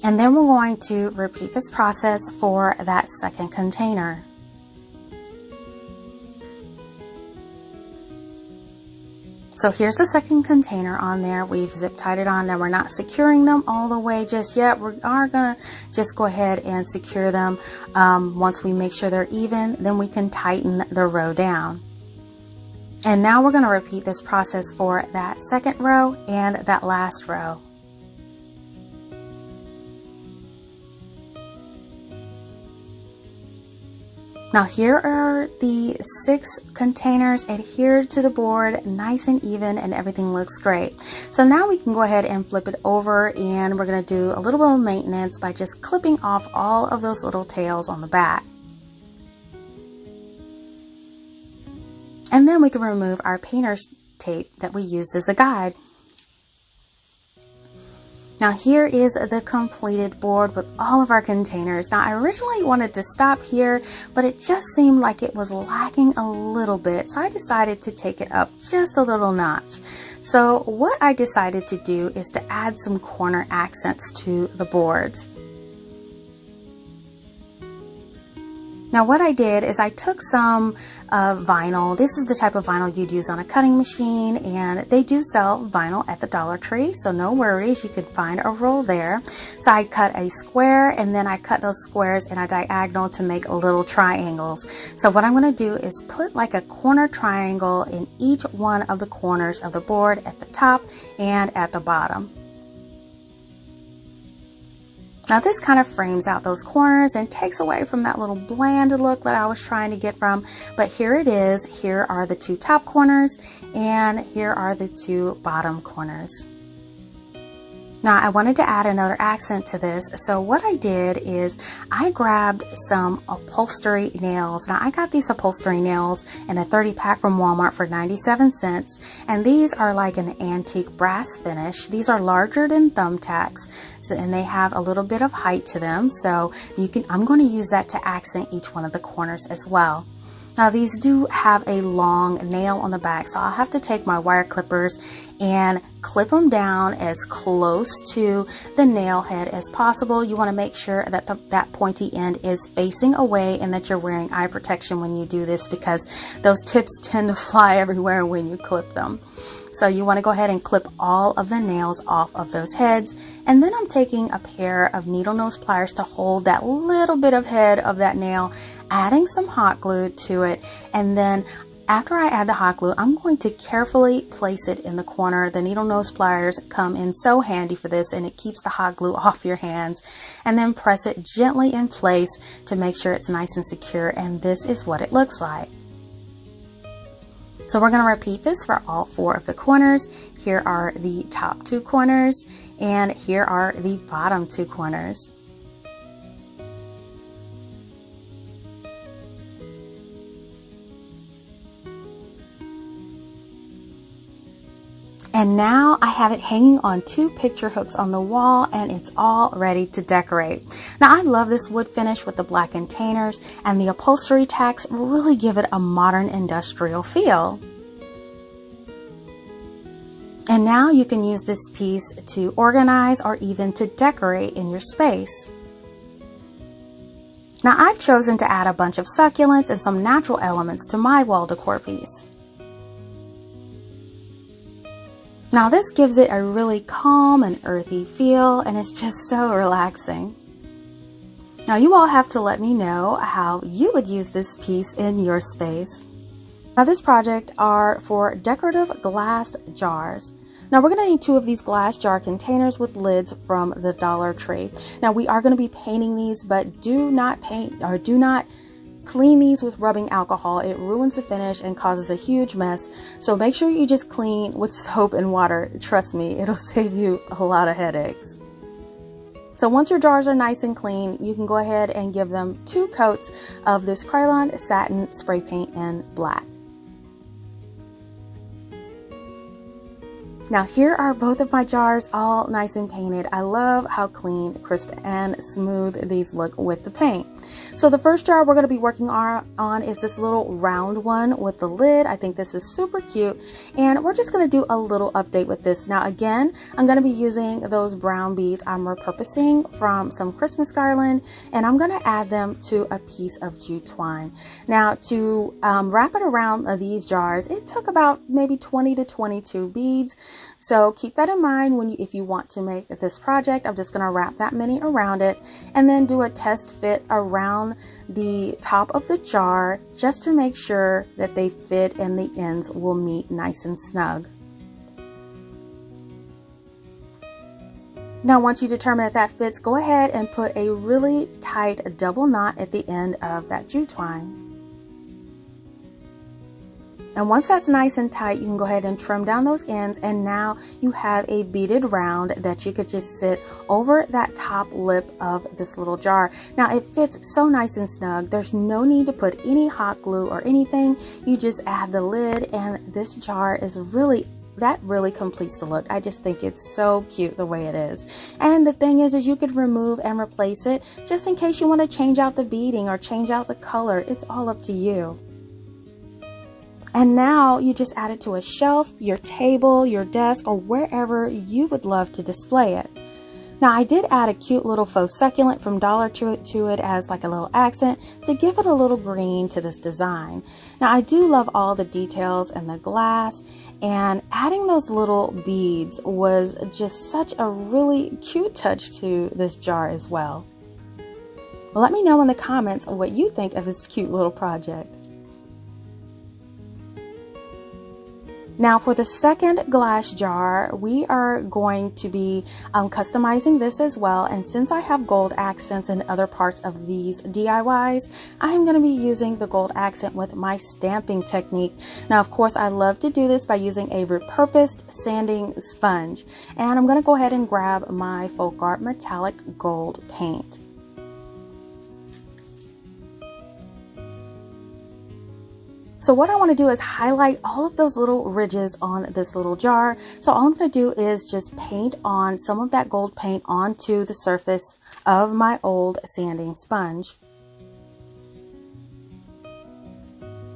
And then we're going to repeat this process for that second container. So here's the second container on there. We've zip tied it on. Now we're not securing them all the way just yet. We are gonna just go ahead and secure them. Once we make sure they're even, then we can tighten the row down. And now we're gonna repeat this process for that second row and that last row. Now here are the 6 containers adhered to the board, nice and even, and everything looks great. So now we can go ahead and flip it over, and we're going to do a little bit of maintenance by just clipping off all of those little tails on the back. And then we can remove our painter's tape that we used as a guide. Now here is the completed board with all of our containers. Now I originally wanted to stop here, but it just seemed like it was lacking a little bit, so I decided to take it up just a little notch. So what I decided to do is to add some corner accents to the boards. Now what I did is I took some vinyl. This is the type of vinyl you'd use on a cutting machine, and they do sell vinyl at the Dollar Tree, so no worries, you could find a roll there. So I cut a square, and then I cut those squares in a diagonal to make little triangles. So what I'm going to do is put like a corner triangle in each one of the corners of the board, at the top and at the bottom. Now this kind of frames out those corners and takes away from that little bland look that I was trying to get from. But here it is. Here are the two top corners and here are the two bottom corners. Now I wanted to add another accent to this, so what I did is I grabbed some upholstery nails. Now I got these upholstery nails in a 30 pack from Walmart for 97 cents, and these are like an antique brass finish. These are larger than thumbtacks, and they have a little bit of height to them, so I'm going to use that to accent each one of the corners as well. Now these do have a long nail on the back, so I'll have to take my wire clippers and clip them down as close to the nail head as possible. You want to make sure that that pointy end is facing away and that you're wearing eye protection when you do this, because those tips tend to fly everywhere when you clip them. So you want to go ahead and clip all of the nails off of those heads. And then I'm taking a pair of needle nose pliers to hold that little bit of head of that nail, adding some hot glue to it. And then after I add the hot glue, I'm going to carefully place it in the corner. The needle nose pliers come in so handy for this, and it keeps the hot glue off your hands. And then press it gently in place to make sure it's nice and secure. And this is what it looks like. So we're going to repeat this for all 4 of the corners. Here are the top 2 corners, and here are the bottom 2 corners. And now I have it hanging on 2 picture hooks on the wall, and it's all ready to decorate. Now I love this wood finish with the black containers, and the upholstery tacks really give it a modern industrial feel. And now you can use this piece to organize or even to decorate in your space. Now I've chosen to add a bunch of succulents and some natural elements to my wall decor piece. Now this gives it a really calm and earthy feel, and it's just so relaxing. Now you all have to let me know how you would use this piece in your space. Now this project are for decorative glass jars. Now we're going to need 2 of these glass jar containers with lids from the Dollar Tree. Now we are going to be painting these, but do not paint or do not clean these with rubbing alcohol. It ruins the finish and causes a huge mess. So make sure you just clean with soap and water. Trust me, it'll save you a lot of headaches. So once your jars are nice and clean, you can go ahead and give them 2 coats of this Krylon satin spray paint in black. Now here are both of my jars all nice and painted. I love how clean, crisp, and smooth these look with the paint. So the first jar we're going to be working on is this little round one with the lid. I think this is super cute, and we're just going to do a little update with this. Now again, I'm going to be using those brown beads I'm repurposing from some Christmas garland, and I'm going to add them to a piece of jute twine. Now to wrap it around these jars, it took about maybe 20 to 22 beads. So keep that in mind if you want to make this project. I'm just going to wrap that many around it and then do a test fit around the top of the jar just to make sure that they fit and the ends will meet nice and snug. Now once you determine that that fits, go ahead and put a really tight double knot at the end of that jute twine. And once that's nice and tight, you can go ahead and trim down those ends, and now you have a beaded round that you could just sit over that top lip of this little jar. Now it fits so nice and snug. There's no need to put any hot glue or anything. You just add the lid, and this jar is really that really completes the look. I just think it's so cute the way it is. And the thing is you could remove and replace it just in case you want to change out the beading or change out the color. It's all up to you. And now you just add it to a shelf, your table, your desk, or wherever you would love to display it. Now I did add a cute little faux succulent from Dollar Tree to it as like a little accent to give it a little green to this design. Now I do love all the details and the glass, and adding those little beads was just such a really cute touch to this jar as well. Let me know in the comments what you think of this cute little project. Now for the second glass jar, we are going to be customizing this as well. And since I have gold accents in other parts of these DIYs, I'm going to be using the gold accent with my stamping technique. Now, of course, I love to do this by using a repurposed sanding sponge. And I'm going to go ahead and grab my Folk Art metallic gold paint. So what I want to do is highlight all of those little ridges on this little jar. So all I'm going to do is just paint on some of that gold paint onto the surface of my old sanding sponge.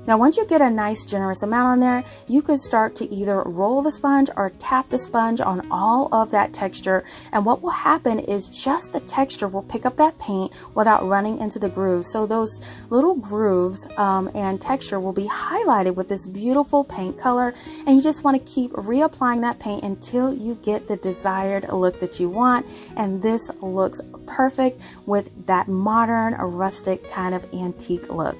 Now, once you get a nice generous amount on there, you could start to either roll the sponge or tap the sponge on all of that texture. And what will happen is just the texture will pick up that paint without running into the grooves. So those little grooves and texture will be highlighted with this beautiful paint color. And you just want to keep reapplying that paint until you get the desired look that you want. And this looks perfect with that modern, rustic kind of antique look.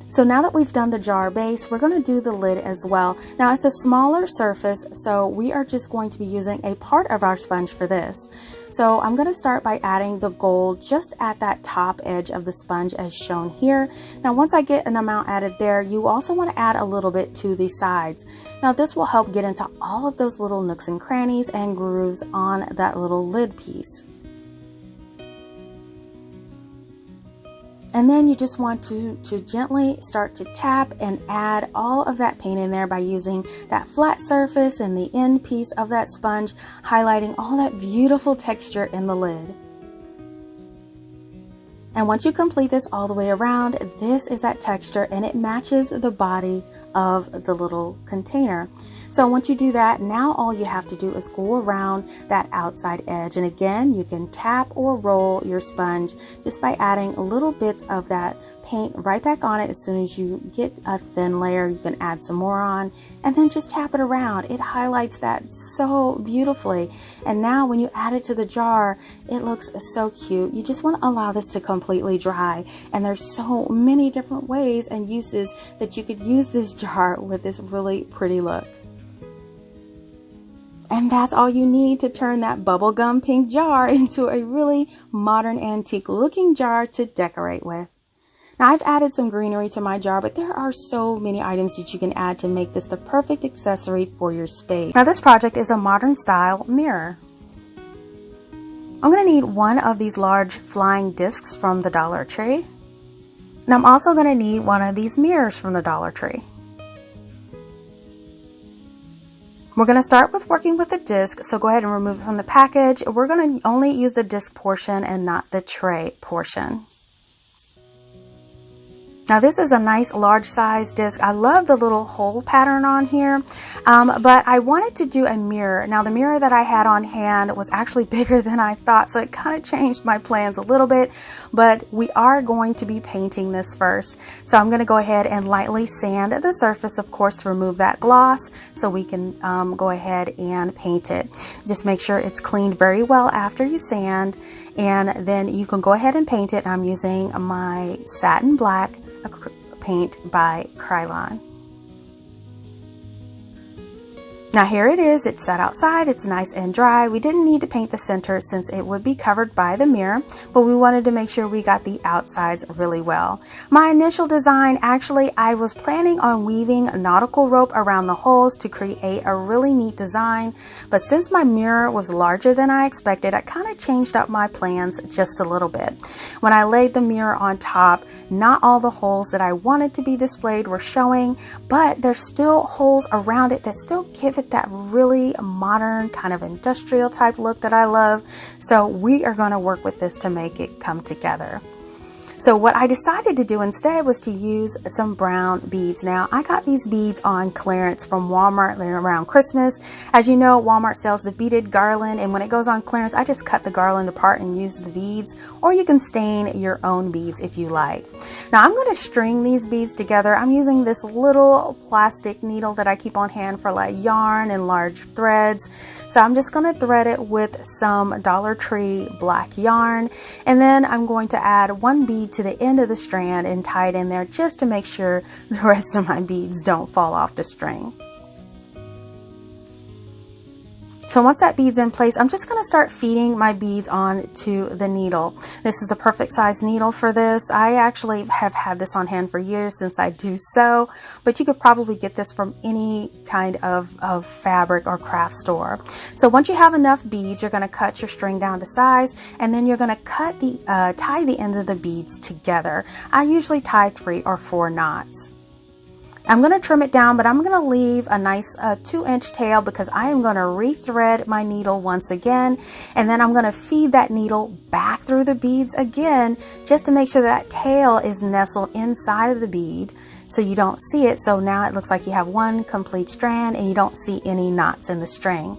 So now that we've done the jar base, we're going to do the lid as well. Now it's a smaller surface, so we are just going to be using a part of our sponge for this. So I'm going to start by adding the gold just at that top edge of the sponge as shown here. Now once I get an amount added there, you also want to add a little bit to the sides. Now this will help get into all of those little nooks and crannies and grooves on that little lid piece. And then you just want to gently start to tap and add all of that paint in there by using that flat surface and the end piece of that sponge, highlighting all that beautiful texture in the lid. And once you complete this all the way around, this is that texture and it matches the body of the little container. So once you do that, now all you have to do is go around that outside edge. And again, you can tap or roll your sponge just by adding little bits of that paint right back on it. As soon as you get a thin layer, you can add some more on and then just tap it around. It highlights that so beautifully. And now when you add it to the jar, it looks so cute. You just want to allow this to completely dry. And there's so many different ways and uses that you could use this jar with this really pretty look. And that's all you need to turn that bubblegum pink jar into a really modern antique looking jar to decorate with. Now I've added some greenery to my jar, but there are so many items that you can add to make this the perfect accessory for your space. Now this project is a modern style mirror. I'm going to need one of these large flying discs from the Dollar Tree. And I'm also going to need one of these mirrors from the Dollar Tree. We're going to start with working with the disc, so go ahead and remove it from the package. We're going to only use the disc portion and not the tray portion. Now this is a nice large size disc. I love the little hole pattern on here, but I wanted to do a mirror. Now the mirror that I had on hand was actually bigger than I thought, so it kind of changed my plans a little bit, but we are going to be painting this first. So I'm going to go ahead and lightly sand the surface, of course, to remove that gloss so we can go ahead and paint it. Just make sure it's cleaned very well after you sand, and then you can go ahead and paint it. I'm using my satin black paint by Krylon. Now here it is, it's set outside, it's nice and dry. We didn't need to paint the center since it would be covered by the mirror, but we wanted to make sure we got the outsides really well. My initial design, actually, I was planning on weaving nautical rope around the holes to create a really neat design, but since my mirror was larger than I expected, I kind of changed up my plans just a little bit. When I laid the mirror on top, not all the holes that I wanted to be displayed were showing, but there's still holes around it that still give it that really modern kind of industrial type look that I love. So we are going to work with this to make it come together. So what I decided to do instead was to use some brown beads. Now, I got these beads on clearance from Walmart around Christmas. As you know, Walmart sells the beaded garland, and when it goes on clearance, I just cut the garland apart and use the beads, or you can stain your own beads if you like. Now, I'm going to string these beads together. I'm using this little plastic needle that I keep on hand for like yarn and large threads. So I'm just going to thread it with some Dollar Tree black yarn, and then I'm going to add one bead to the end of the strand and tie it in there just to make sure the rest of my beads don't fall off the string. So once that bead's in place, I'm just going to start feeding my beads onto the needle. This is the perfect size needle for this. I actually have had this on hand for years since I do sew, but you could probably get this from any kind of fabric or craft store. So once you have enough beads, you're going to cut your string down to size, and then you're going to cut tie the ends of the beads together. I usually tie 3 or 4 knots. I'm going to trim it down, but I'm going to leave a nice 2-inch tail because I am going to rethread my needle once again, and then I'm going to feed that needle back through the beads again just to make sure that tail is nestled inside of the bead so you don't see it. So now it looks like you have one complete strand and you don't see any knots in the string.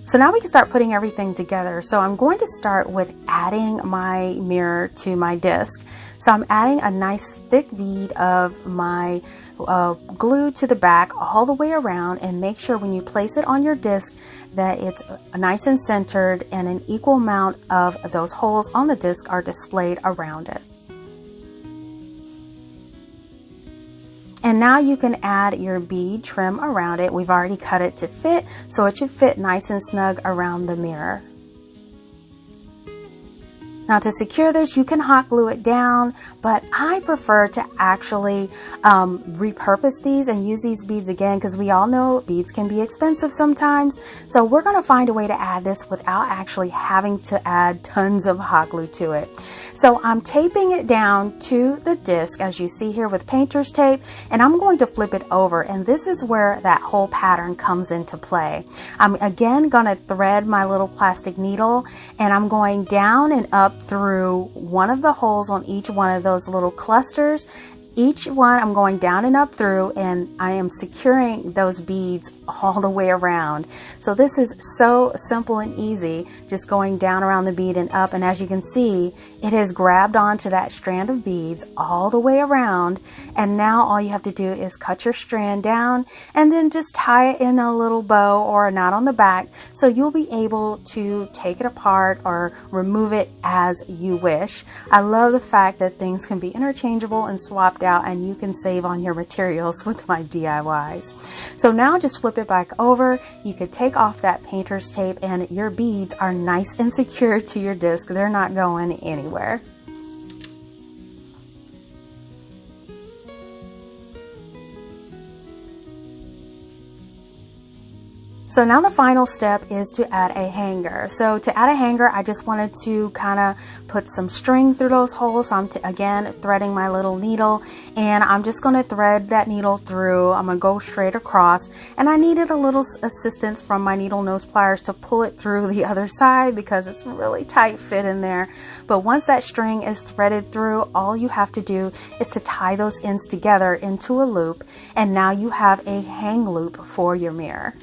So now we can start putting everything together. So I'm going to start with adding my mirror to my disc. So I'm adding a nice thick bead of my glue to the back all the way around, and make sure when you place it on your disc that it's nice and centered and an equal amount of those holes on the disc are displayed around it. And now you can add your bead trim around it. We've already cut it to fit, so it should fit nice and snug around the mirror. Now to secure this, you can hot glue it down, but I prefer to actually repurpose these and use these beads again, because we all know beads can be expensive sometimes. So we're going to find a way to add this without actually having to add tons of hot glue to it. So I'm taping it down to the disc, as you see here with painter's tape, and I'm going to flip it over, and this is where that whole pattern comes into play. I'm again going to thread my little plastic needle, and I'm going down and up through one of the holes on each one of those little clusters. Each one I'm going down and up through, and I am securing those beads all the way around. So this is so simple and easy, just going down around the bead and up, and as you can see, it has grabbed onto that strand of beads all the way around, and now all you have to do is cut your strand down and then just tie it in a little bow or a knot on the back, so you'll be able to take it apart or remove it as you wish. I love the fact that things can be interchangeable and swapped out, and you can save on your materials with my DIYs. So now just flip it back over. You could take off that painter's tape, and your beads are nice and secure to your disc. They're not going anywhere. So now the final step is to add a hanger. So to add a hanger, I just wanted to kind of put some string through those holes. So I'm again threading my little needle, and I'm just going to thread that needle through. I'm going to go straight across, and I needed a little assistance from my needle nose pliers to pull it through the other side because it's really tight fit in there. But once that string is threaded through, all you have to do is to tie those ends together into a loop, and now you have a hang loop for your mirror.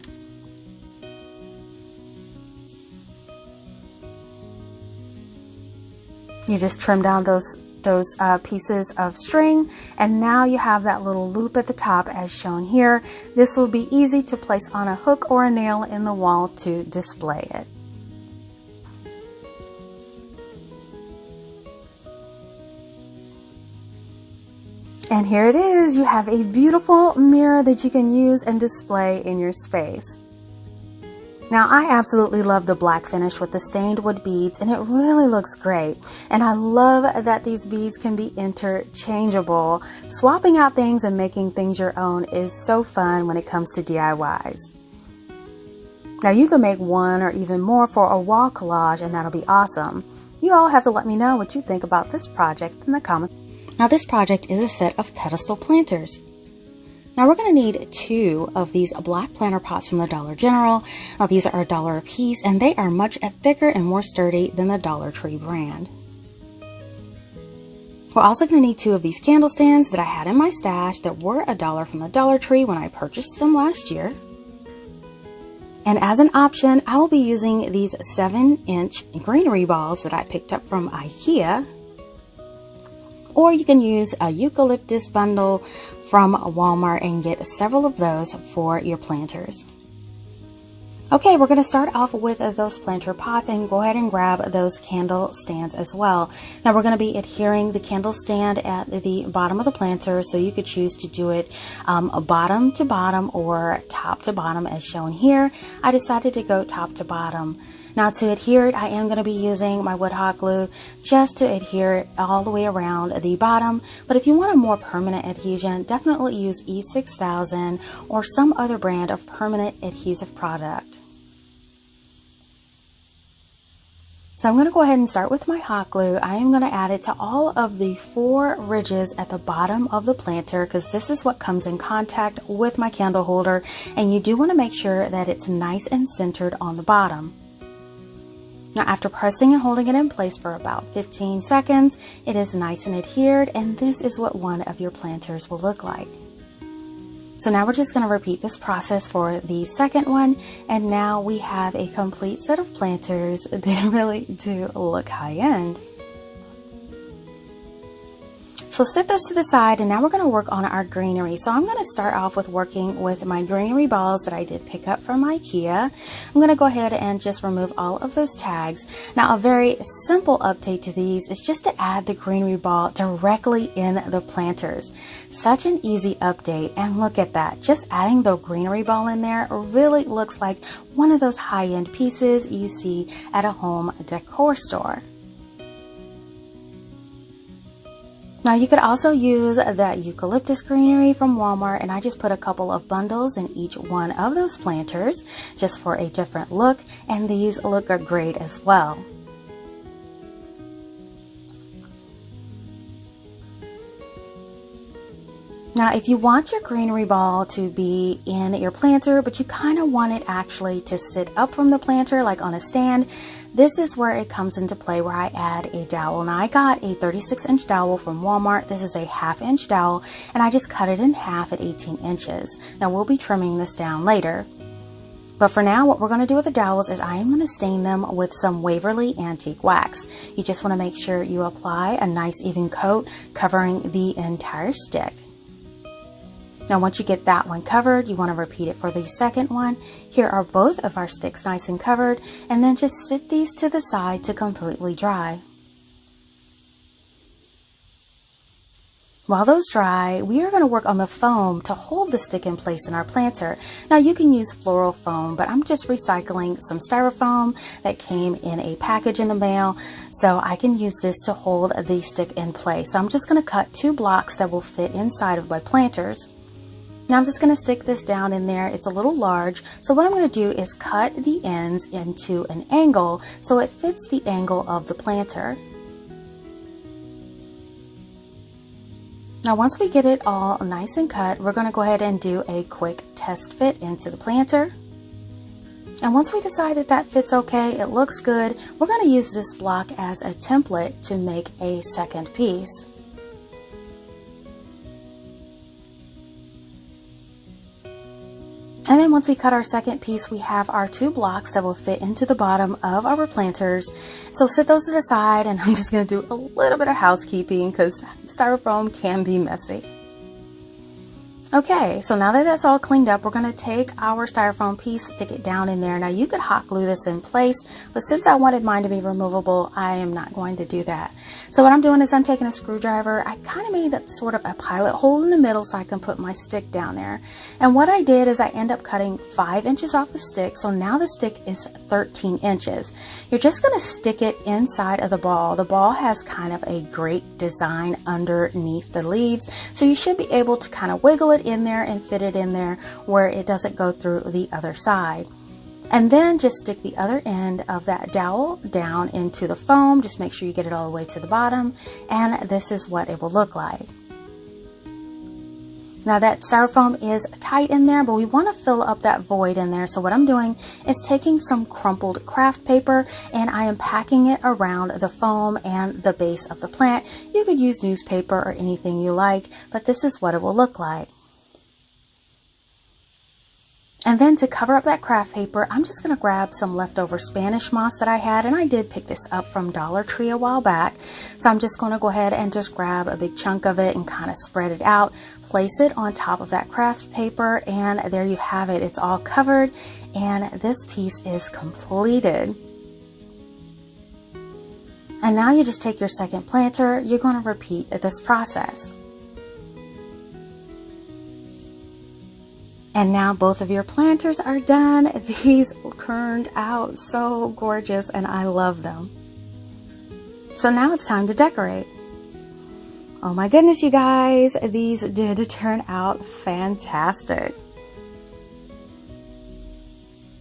You just trim down those pieces of string, and now you have that little loop at the top as shown here. This will be easy to place on a hook or a nail in the wall to display it. And here it is. You have a beautiful mirror that you can use and display in your space. Now, I absolutely love the black finish with the stained wood beads, and it really looks great. And I love that these beads can be interchangeable. Swapping out things and making things your own is so fun when it comes to DIYs. Now, you can make one or even more for a wall collage, and that'll be awesome. You all have to let me know what you think about this project in the comments. Now, this project is a set of pedestal planters. Now we're going to need 2 of these black planter pots from the Dollar General. Now these are $1 a piece, and they are much thicker and more sturdy than the Dollar Tree brand. We're also going to need 2 of these candle stands that I had in my stash that were $1 from the Dollar Tree when I purchased them last year. And as an option, I will be using these 7-inch greenery balls that I picked up from IKEA. Or you can use a Eucalyptus bundle from Walmart and get several of those for your planters. Okay, we're going to start off with those planter pots, and go ahead and grab those candle stands as well. Now we're going to be adhering the candle stand at the bottom of the planter, so you could choose to do it bottom to bottom or top to bottom as shown here. I decided to go top to bottom. Now to adhere it, I am going to be using my wood hot glue just to adhere it all the way around the bottom. But if you want a more permanent adhesion, definitely use E6000 or some other brand of permanent adhesive product. So I'm going to go ahead and start with my hot glue. I am going to add it to all of the 4 ridges at the bottom of the planter, because this is what comes in contact with my candle holder, and you do want to make sure that it's nice and centered on the bottom. Now after pressing and holding it in place for about 15 seconds, it is nice and adhered, and this is what one of your planters will look like. So now we're just going to repeat this process for the second one, and now we have a complete set of planters that really do look high-end. So set those to the side, and now we're going to work on our greenery. So I'm going to start off with working with my greenery balls that I did pick up from IKEA. I'm going to go ahead and just remove all of those tags. Now a very simple update to these is just to add the greenery ball directly in the planters. Such an easy update, and look at that. Just adding the greenery ball in there really looks like one of those high-end pieces you see at a home decor store. Now you could also use that eucalyptus greenery from Walmart, and I just put a couple of bundles in each one of those planters just for a different look, and these look great as well. Now if you want your greenery ball to be in your planter, but you kind of want it actually to sit up from the planter like on a stand, this is where it comes into play, where I add a dowel. Now I got a 36-inch dowel from Walmart. This is a 1/2-inch dowel, and I just cut it in half at 18 inches. Now we'll be trimming this down later. But for now, what we're going to do with the dowels is I am going to stain them with some Waverly Antique Wax. You just want to make sure you apply a nice even coat covering the entire stick. Now once you get that one covered, you want to repeat it for the second one. Here are both of our sticks nice and covered, and then just sit these to the side to completely dry. While those dry, we are going to work on the foam to hold the stick in place in our planter. Now you can use floral foam, but I'm just recycling some styrofoam that came in a package in the mail, so I can use this to hold the stick in place. So I'm just going to cut 2 blocks that will fit inside of my planters. Now I'm just going to stick this down in there. It's a little large, so what I'm going to do is cut the ends into an angle so it fits the angle of the planter. Now once we get it all nice and cut, we're going to go ahead and do a quick test fit into the planter. And once we decide that that fits okay, it looks good, we're going to use this block as a template to make a second piece. And then once we cut our second piece, we have our 2 blocks that will fit into the bottom of our planters. So set those to the side, and I'm just going to do a little bit of housekeeping because styrofoam can be messy. Okay, so now that that's all cleaned up, we're going to take our styrofoam piece, stick it down in there. Now you could hot glue this in place, but since I wanted mine to be removable, I am not going to do that. So what I'm doing is I'm taking a screwdriver. I kind of made sort of a pilot hole in the middle so I can put my stick down there. And what I did is I end up cutting 5 inches off the stick, so now the stick is 13 inches. You're just going to stick it inside of the ball. The ball has kind of a great design underneath the leaves, so you should be able to kind of wiggle it in there and fit it in there where it doesn't go through the other side. And then just stick the other end of that dowel down into the foam. Just make sure you get it all the way to the bottom, and this is what it will look like. Now that styrofoam is tight in there, but we want to fill up that void in there. So what I'm doing is taking some crumpled craft paper and I am packing it around the foam and the base of the plant. You could use newspaper or anything you like, but this is what it will look like. And then to cover up that craft paper, I'm just going to grab some leftover Spanish moss that I had, and I did pick this up from Dollar Tree a while back. So I'm just going to go ahead and just grab a big chunk of it and kind of spread it out, place it on top of that craft paper, and there you have it. It's all covered, and this piece is completed. And now you just take your second planter. You're going to repeat this process. And now both of your planters are done. These turned out so gorgeous and I love them. So now it's time to decorate. Oh my goodness, you guys, these did turn out fantastic.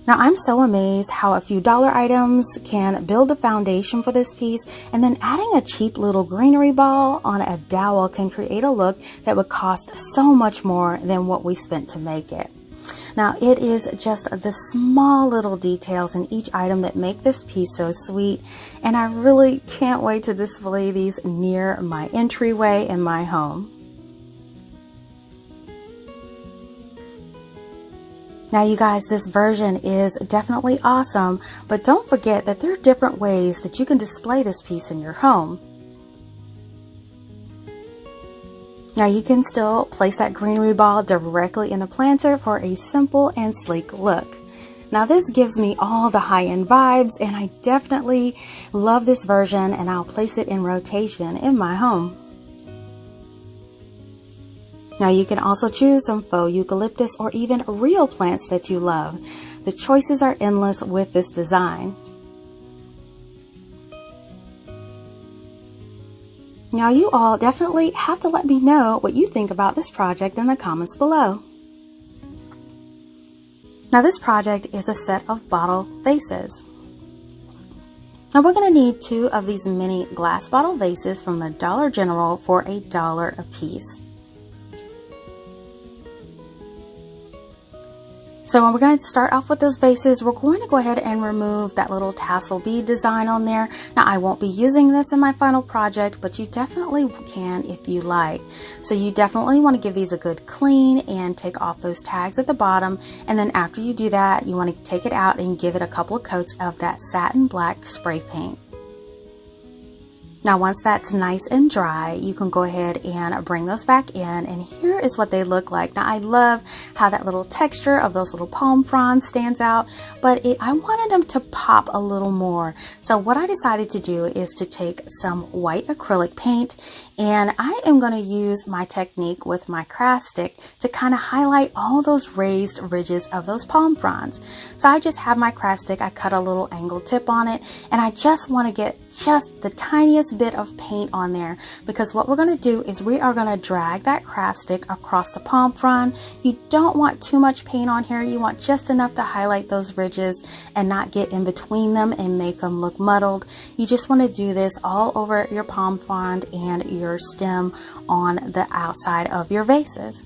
Now I'm so amazed how a few dollar items can build the foundation for this piece, and then adding a cheap little greenery ball on a dowel can create a look that would cost so much more than what we spent to make it. Now it is just the small little details in each item that make this piece so sweet, and I really can't wait to display these near my entryway in my home. Now you guys, this version is definitely awesome, but don't forget that there are different ways that you can display this piece in your home. Now you can still place that greenery ball directly in the planter for a simple and sleek look. Now this gives me all the high-end vibes, and I definitely love this version, and I'll place it in rotation in my home. Now you can also choose some faux eucalyptus or even real plants that you love. The choices are endless with this design. Now you all definitely have to let me know what you think about this project in the comments below. Now this project is a set of bottle vases. Now we're going to need 2 of these mini glass bottle vases from the Dollar General for $1 a piece. So when we're going to start off with those vases, we're going to go ahead and remove that little tassel bead design on there. Now I won't be using this in my final project, but you definitely can if you like. So you definitely want to give these a good clean and take off those tags at the bottom. And then after you do that, you want to take it out and give it a couple of coats of that satin black spray paint. Now once that's nice and dry, you can go ahead and bring those back in, and here is what they look like. Now I love how that little texture of those little palm fronds stands out, but I wanted them to pop a little more. So what I decided to do is to take some white acrylic paint, and I am going to use my technique with my craft stick to kind of highlight all those raised ridges of those palm fronds. So I just have my craft stick, I cut a little angled tip on it, and I just want to get just the tiniest bit of paint on there, because what we're going to do is we are going to drag that craft stick across the palm frond. You don't want too much paint on here. You want just enough to highlight those ridges and not get in between them and make them look muddled. You just want to do this all over your palm frond and your stem on the outside of your vases.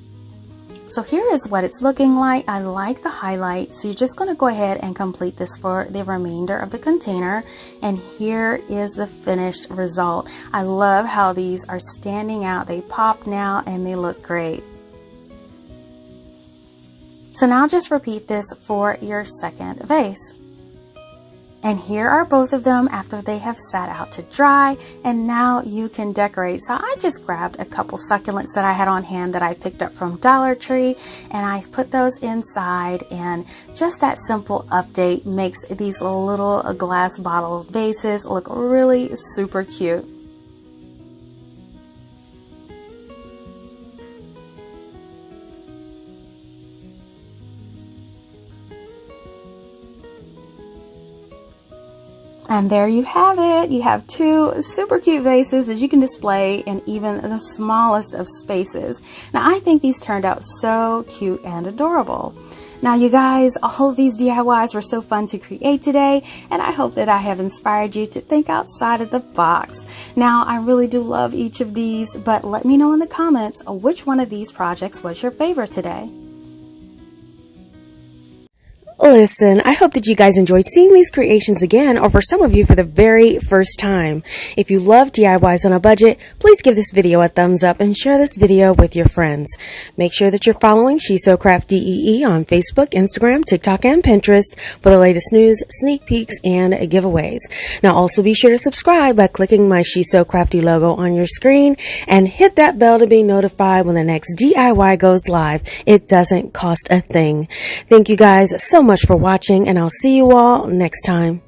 So here is what it's looking like. I like the highlight, so you're just going to go ahead and complete this for the remainder of the container, and here is the finished result. I love how these are standing out. They pop now and they look great. So now just repeat this for your second vase. And here are both of them after they have sat out to dry, and now you can decorate. So I just grabbed a couple succulents that I had on hand that I picked up from Dollar Tree, and I put those inside, and just that simple update makes these little glass bottle vases look really super cute. And there you have it. You have two super cute vases that you can display in even the smallest of spaces. Now, I think these turned out so cute and adorable. Now, you guys, all of these DIYs were so fun to create today, and I hope that I have inspired you to think outside of the box. Now, I really do love each of these, but let me know in the comments which one of these projects was your favorite today. Listen, I hope that you guys enjoyed seeing these creations again, or for some of you for the very first time. If you love DIYs on a budget, please give this video a thumbs up and share this video with your friends. Make sure that you're following She's So CraftDee on Facebook, Instagram, TikTok, and Pinterest for the latest news, sneak peeks, and giveaways. Now also be sure to subscribe by clicking my She's So Crafty logo on your screen and hit that bell to be notified when the next DIY goes live. It doesn't cost a thing. Thank you guys so much for watching, and I'll see you all next time.